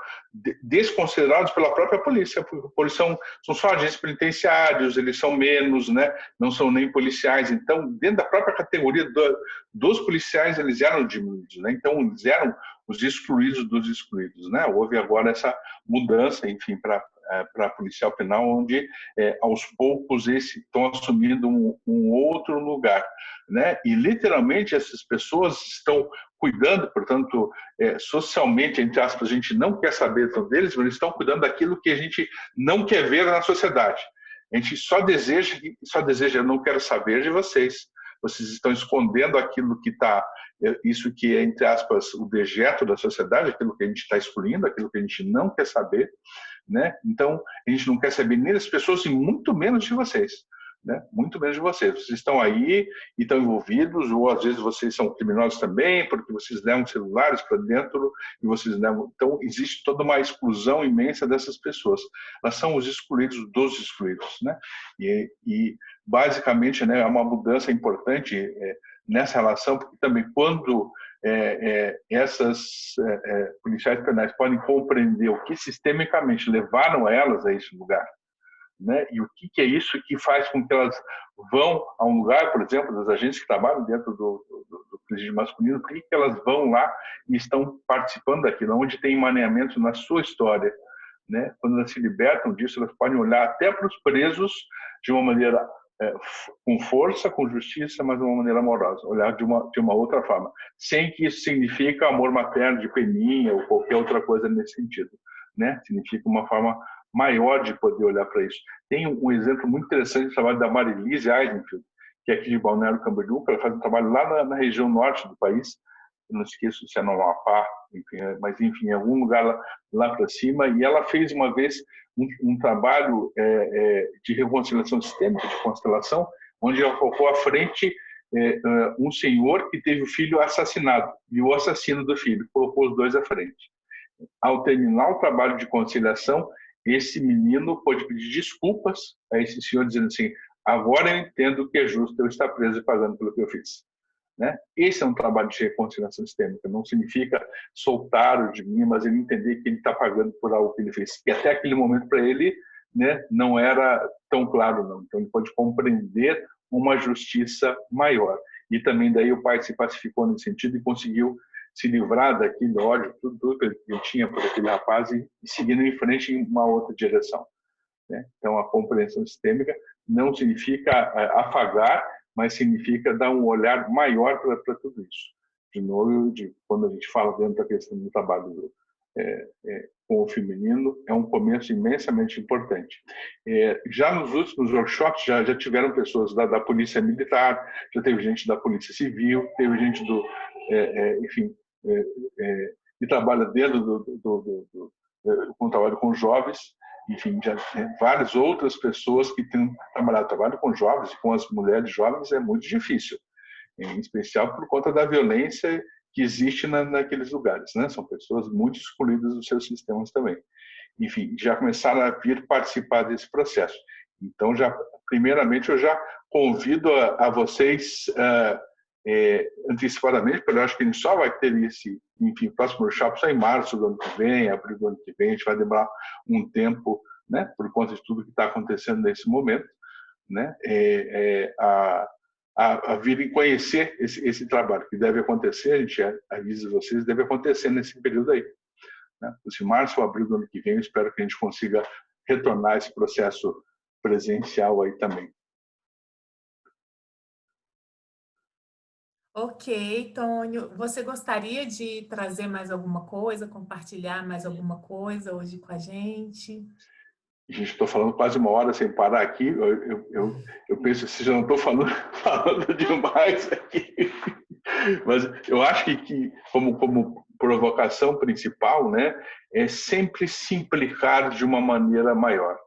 desconsideradas pela própria polícia, porque eles são só agentes penitenciários, eles são menos, né? Não são nem policiais. Então, dentro da própria categoria dos policiais, eles eram diminuídos, né? Então, eles eram os excluídos dos excluídos, né? Houve agora essa mudança, enfim, para policial penal, onde aos poucos estão assumindo um outro lugar, né? E literalmente essas pessoas estão cuidando, portanto, socialmente, entre aspas, a gente não quer saber tanto deles, mas eles estão cuidando daquilo que a gente não quer ver na sociedade. A gente só deseja, eu não quero saber de vocês. Vocês estão escondendo aquilo que está, isso que é, entre aspas, o dejeto da sociedade, aquilo que a gente está excluindo, aquilo que a gente não quer saber, né? Então, a gente não quer saber nem das pessoas e muito menos de vocês, né? Muito menos de vocês. Vocês estão aí e estão envolvidos, ou às vezes vocês são criminosos também, porque vocês levam celulares para dentro e vocês levam... Então, existe toda uma exclusão imensa dessas pessoas. Elas são os excluídos dos excluídos, né? E basicamente, né, é uma mudança importante nessa relação, porque também quando essas policiais penais podem compreender o que sistemicamente levaram elas a esse lugar, né, e o que é isso que faz com que elas vão a um lugar, por exemplo, das agentes que trabalham dentro do presídio masculino, por que elas vão lá e estão participando daquilo, onde tem emaranhamento na sua história, né? Quando elas se libertam disso, elas podem olhar até para os presos de uma maneira com força, com justiça, mas de uma maneira amorosa, olhar de uma outra forma, sem que isso signifique amor materno de peninha ou qualquer outra coisa nesse sentido, né? Significa uma forma maior de poder olhar para isso. Tem um exemplo muito interessante do trabalho da Marilise Eisenfield, que é aqui de Balneário Camboriú, ela faz um trabalho lá na região norte do país, eu não esqueço se é no Amapá, enfim, mas enfim, em algum lugar lá para cima, e ela fez uma vez um trabalho de reconciliação sistêmica, de constelação, onde ela colocou à frente um senhor que teve o filho assassinado, e o assassino do filho, colocou os dois à frente. Ao terminar o trabalho de conciliação, esse menino pôde pedir desculpas a esse senhor, dizendo assim, agora eu entendo que é justo eu estar preso e pagando pelo que eu fiz. Né? Esse é um trabalho de reconciliação sistêmica, não significa soltar de mim, mas ele entender que ele está pagando por algo que ele fez. E até aquele momento para ele, né, não era tão claro, não. Então ele pode compreender uma justiça maior. E também daí o pai se pacificou nesse sentido e conseguiu se livrar daquele ódio, tudo que ele tinha por aquele rapaz e seguindo em frente em uma outra direção. Né? Então a compreensão sistêmica não significa afagar, mas significa dar um olhar maior para tudo isso. De novo, quando a gente fala dentro da questão do trabalho com o feminino, é um começo imensamente importante. Já nos últimos workshops, já tiveram pessoas da Polícia Militar, já teve gente da Polícia Civil, teve gente enfim, que trabalha dentro com trabalho com jovens, enfim, já tem várias outras pessoas que têm trabalhado trabalho com jovens, com as mulheres jovens é muito difícil, em especial por conta da violência que existe naqueles lugares, né? São pessoas muito excluídas dos seus sistemas também. Enfim, já começaram a vir participar desse processo. Então, primeiramente, eu já convido a vocês antecipadamente, porque eu acho que a gente só vai ter enfim, próximo workshop só em março do ano que vem, abril do ano que vem, a gente vai demorar um tempo, né, por conta de tudo que está acontecendo nesse momento, né, a virem conhecer esse trabalho que deve acontecer, a gente avisa vocês, deve acontecer nesse período aí. Né? Se março ou abril do ano que vem, eu espero que a gente consiga retornar esse processo presencial aí também. Ok, Tônio. Você gostaria de trazer mais alguma coisa, compartilhar mais alguma coisa hoje com a gente? Gente, estou falando quase uma hora sem parar aqui. Eu penso se já não estou falando demais aqui. Mas eu acho que como provocação principal, né, é sempre simplificar de uma maneira maior.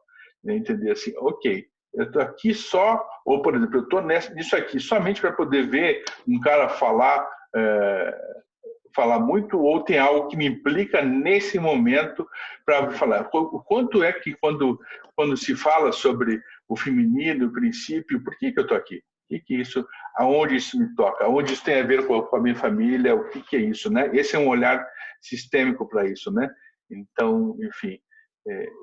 Né? Entender assim, ok, eu estou aqui só, ou por exemplo, eu estou nisso aqui somente para poder ver um cara falar muito, ou tem algo que me implica nesse momento para falar. O quanto é que quando se fala sobre o feminino, o princípio, por que eu estou aqui? O que é isso? Aonde isso me toca? Aonde isso tem a ver com a minha família? O que é isso, né? Esse é um olhar sistêmico para isso, né? Então, enfim,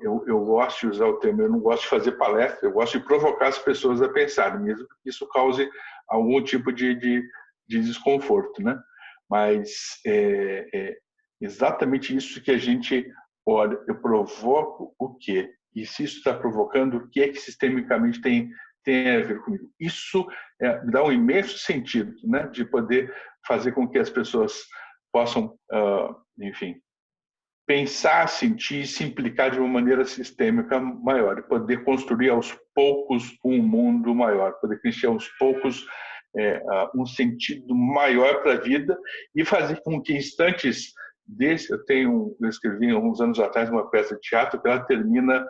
eu gosto de usar o termo, eu não gosto de fazer palestra, eu gosto de provocar as pessoas a pensarem, mesmo que isso cause algum tipo de desconforto, né? Mas exatamente isso que a gente olha, eu provoco o quê? E se isso está provocando, o que é que sistemicamente tem a ver comigo? Isso dá um imenso sentido, né? De poder fazer com que as pessoas possam, enfim, pensar, sentir e se implicar de uma maneira sistêmica maior, e poder construir aos poucos um mundo maior, poder crescer aos poucos um sentido maior para a vida e fazer com que instantes desse, eu escrevi há uns anos atrás uma peça de teatro que ela termina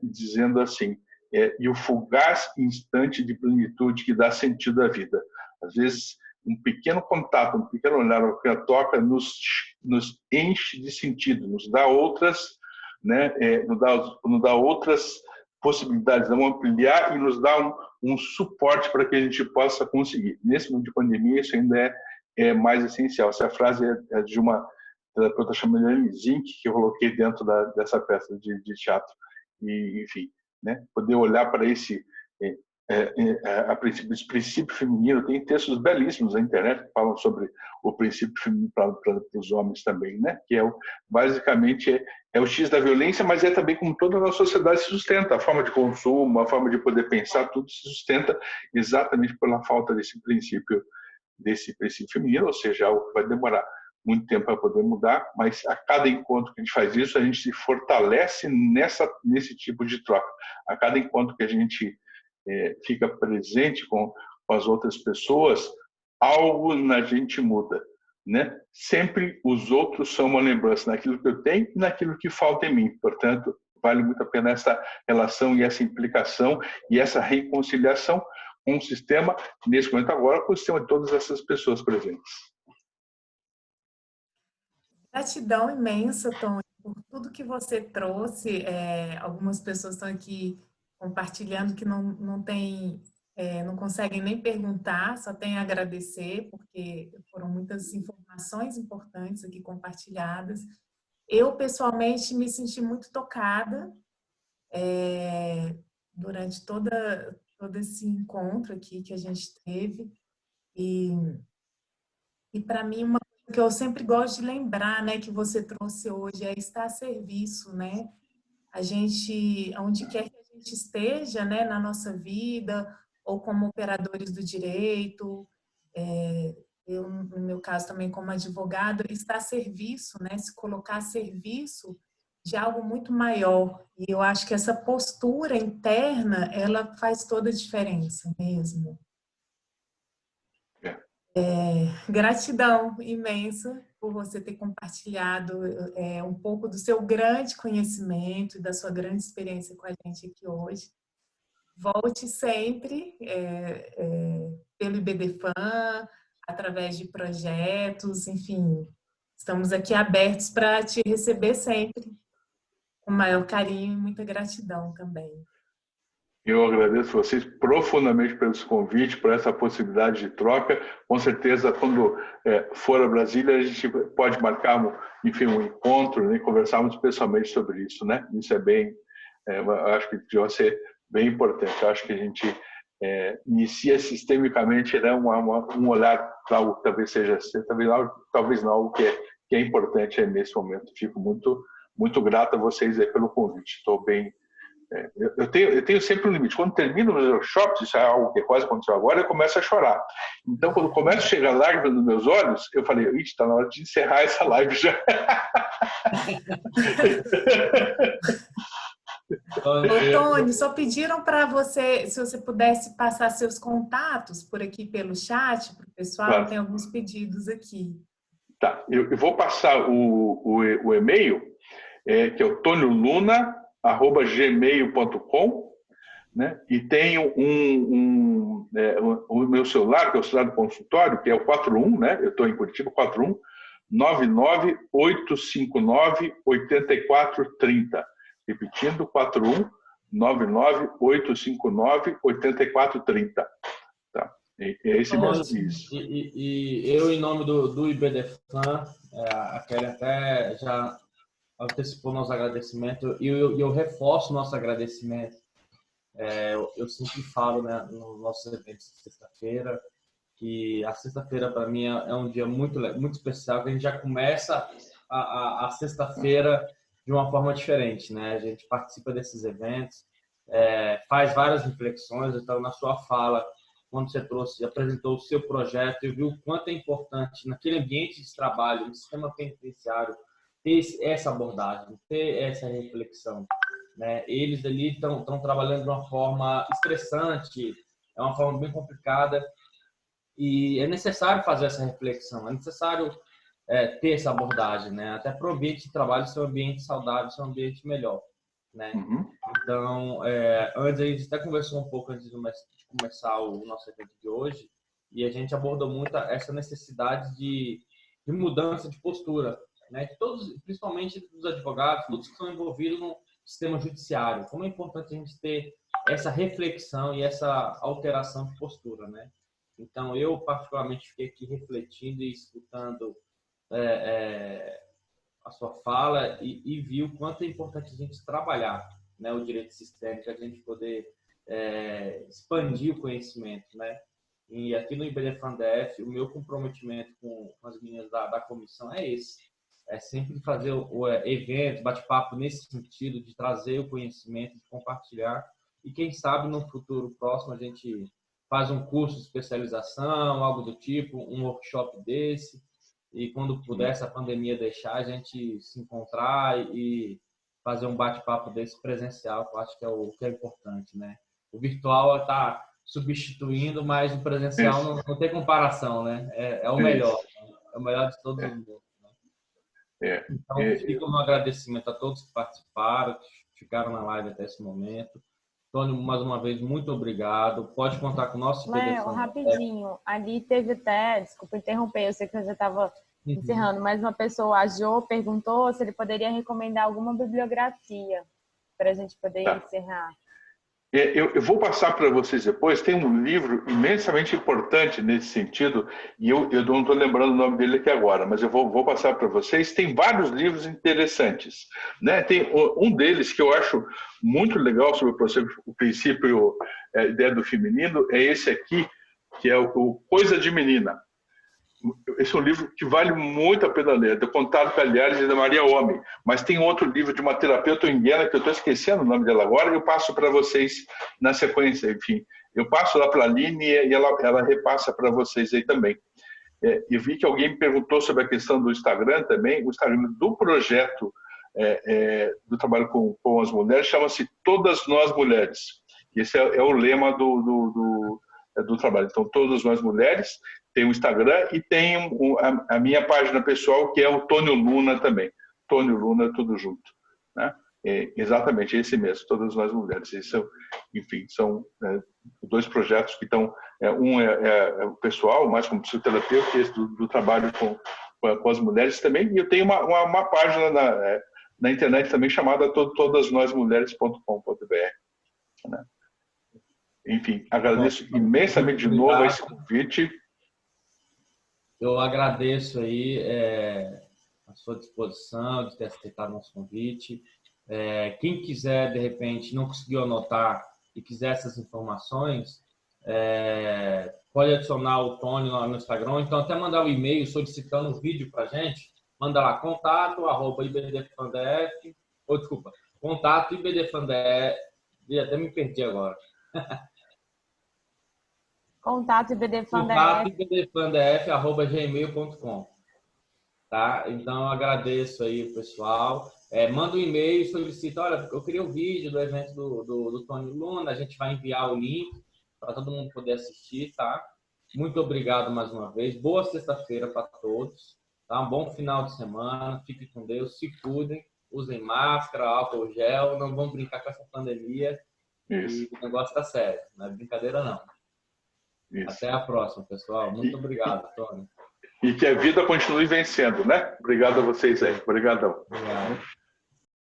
dizendo assim, e o fugaz instante de plenitude que dá sentido à vida. Às vezes, um pequeno contato, um pequeno olhar, uma pequena toca nos enche de sentido, nos dá outras, né, nos dá outras possibilidades, vamos ampliar e nos dá um suporte para que a gente possa conseguir. Nesse momento de pandemia, isso ainda é mais essencial. Essa frase é de uma terapeuta chamada Ellen Zink, que eu coloquei dentro dessa peça de teatro. E, enfim, né, poder olhar para esse princípio feminino. Tem textos belíssimos na internet que falam sobre o princípio feminino para os homens também, né? Que basicamente é o X da violência, mas é também como toda a nossa sociedade se sustenta. A forma de consumo, a forma de poder pensar, tudo se sustenta exatamente pela falta desse princípio feminino, ou seja, algo que vai demorar muito tempo para poder mudar, mas a cada encontro que a gente faz isso, a gente se fortalece nesse tipo de troca. A cada encontro que a gente fica presente com as outras pessoas, algo na gente muda, né? Sempre os outros são uma lembrança naquilo que eu tenho e naquilo que falta em mim. Portanto, vale muito a pena essa relação e essa implicação e essa reconciliação com o sistema, nesse momento agora, com o sistema de todas essas pessoas presentes. Gratidão imensa, Tony, por tudo que você trouxe. Algumas pessoas estão aqui compartilhando que não conseguem nem perguntar, só tem a agradecer, porque foram muitas informações importantes aqui compartilhadas. Eu, pessoalmente, me senti muito tocada durante todo esse encontro aqui que a gente teve. E para mim, uma coisa que eu sempre gosto de lembrar, né, que você trouxe hoje, é estar a serviço, né? A gente, onde quer que a gente esteja, né, na nossa vida, ou como operadores do direito, eu, no meu caso também como advogado, estar a serviço, né, se colocar a serviço de algo muito maior. E eu acho que essa postura interna, ela faz toda a diferença mesmo. Gratidão imensa por você ter compartilhado um pouco do seu grande conhecimento e da sua grande experiência com a gente aqui hoje. Volte sempre pelo IBDFAN, através de projetos, enfim, estamos aqui abertos para te receber sempre, com maior carinho e muita gratidão também. Eu agradeço vocês profundamente pelo convite, por essa possibilidade de troca. Com certeza, quando for a Brasília, a gente pode marcar, enfim, um encontro, né, e conversarmos pessoalmente sobre isso, né? Isso é bem, eu acho que vai ser bem importante. Eu acho que a gente inicia sistemicamente, né, um olhar para algo que talvez não algo que é importante nesse momento. Fico muito grato a vocês aí pelo convite. Estou bem. Eu tenho sempre um limite. Quando termino os workshops, isso é algo que quase aconteceu agora, eu começo a chorar. Então, quando começa a chegar lágrimas nos meus olhos, eu falei, está na hora de encerrar essa live já. Ô, Tony, só pediram para você, se você pudesse passar seus contatos por aqui pelo chat para o pessoal, claro. Tem alguns pedidos aqui. Tá, eu vou passar o e-mail, que é o tonioluna@gmail.com, né? E tenho o meu celular, que é o celular do consultório, que é o 41, né? Eu estou em Curitiba, 41 99859-8430. Repetindo, 41 99859-8430. Tá? É esse mesmo. E eu, em nome do IBDFAN, a Kelly até já antecipou nosso agradecimento, e eu reforço nosso agradecimento. Eu sempre falo, né, nos nossos eventos de sexta-feira, que a sexta-feira para mim é um dia muito especial, que a gente já começa a sexta-feira de uma forma diferente, né? A gente participa desses eventos, faz várias reflexões. Então, na sua fala, quando você apresentou o seu projeto, eu vi o quanto é importante naquele ambiente de trabalho, no sistema penitenciário, ter essa abordagem, ter essa reflexão, né? Eles ali estão trabalhando de uma forma estressante, é uma forma bem complicada, e é necessário fazer essa reflexão, é necessário ter essa abordagem, né? Até para o ambiente de trabalho ser um ambiente saudável, ser um ambiente melhor, né? Uhum. Então, antes a gente até conversou um pouco antes de começar o nosso evento de hoje, e a gente abordou muito essa necessidade de mudança de postura, né? Todos, principalmente dos advogados, todos que estão envolvidos no sistema judiciário. Como é importante a gente ter essa reflexão e essa alteração de postura, né? Então, eu particularmente fiquei aqui refletindo e escutando a sua fala e vi o quanto é importante a gente trabalhar, né, o direito sistêmico, a gente poder expandir o conhecimento, né? E aqui no IBDFAN-DF, o meu comprometimento com as meninas da comissão é esse. É sempre fazer eventos, bate-papo nesse sentido de trazer o conhecimento, de compartilhar. E quem sabe no futuro próximo a gente faz um curso de especialização, algo do tipo, um workshop desse. E quando puder, essa pandemia deixar, a gente se encontrar e fazer um bate-papo desse presencial, que eu acho que é importante, né? O virtual está substituindo, mas o presencial não tem comparação, né? É o melhor, é o melhor de todos os mundos. Né? Então, fica um agradecimento a todos que participaram, que ficaram na live até esse momento. Tony, mais uma vez, muito obrigado. Pode contar com o nosso Léo, rapidinho, ali teve até, desculpa interromper, eu sei que eu já estava encerrando, mas uma pessoa, a Jo, perguntou se ele poderia recomendar alguma bibliografia para a gente poder encerrar. Eu vou passar para vocês depois. Tem um livro imensamente importante nesse sentido, e eu não estou lembrando o nome dele aqui agora, mas eu vou passar para vocês. Tem vários livros interessantes, né? Tem um deles que eu acho muito legal sobre o princípio, a ideia do feminino, é esse aqui, que é o Coisa de Menina. Esse é um livro que vale muito a pena ler, do Contato Calhares e da Maria Homem. Mas tem outro livro de uma terapeuta indiana, que eu estou esquecendo o nome dela agora, e eu passo para vocês na sequência. Enfim, eu passo lá para a Aline e ela repassa para vocês aí também. Eu vi que alguém me perguntou sobre a questão do Instagram também. O Instagram do projeto do trabalho com as mulheres chama-se Todas Nós Mulheres. Esse é o lema do trabalho. Então, Todas Nós Mulheres. Tem o Instagram e tem a minha página pessoal, que é o Tônio Luna também. Tônio Luna, tudo junto. Né? Exatamente, esse mesmo, Todas Nós Mulheres. Enfim, são dois projetos que estão... um é o pessoal, mais como psicoterapeuta, esse do trabalho com as mulheres também. E eu tenho uma página na internet também chamada todasnosmulheres.com.br. Né? Enfim, agradeço imensamente de novo esse convite. Eu agradeço aí a sua disposição de ter aceitado nosso convite. Quem quiser, de repente, não conseguiu anotar e quiser essas informações, pode adicionar o Tony no Instagram, então até mandar um e-mail solicitando um vídeo para a gente. Manda lá, contato@ibdfandef, ou desculpa, contato@ibdfandef, até me perdi agora. Contato ibdfandef@gmail.com. Tá? Então, eu agradeço aí, pessoal. Manda um e-mail, solicita, olha, eu queria o vídeo do evento do Tony Luna, a gente vai enviar o link para todo mundo poder assistir, tá? Muito obrigado mais uma vez. Boa sexta-feira para todos. Tá? Um bom final de semana. Fiquem com Deus, se cuidem, usem máscara, álcool gel, não vão brincar com essa pandemia. Isso. E o negócio tá sério, não é brincadeira não. Isso. Até a próxima, pessoal. Muito obrigado, Tony. E que a vida continue vencendo, né? Obrigado a vocês aí. Obrigadão. Obrigado.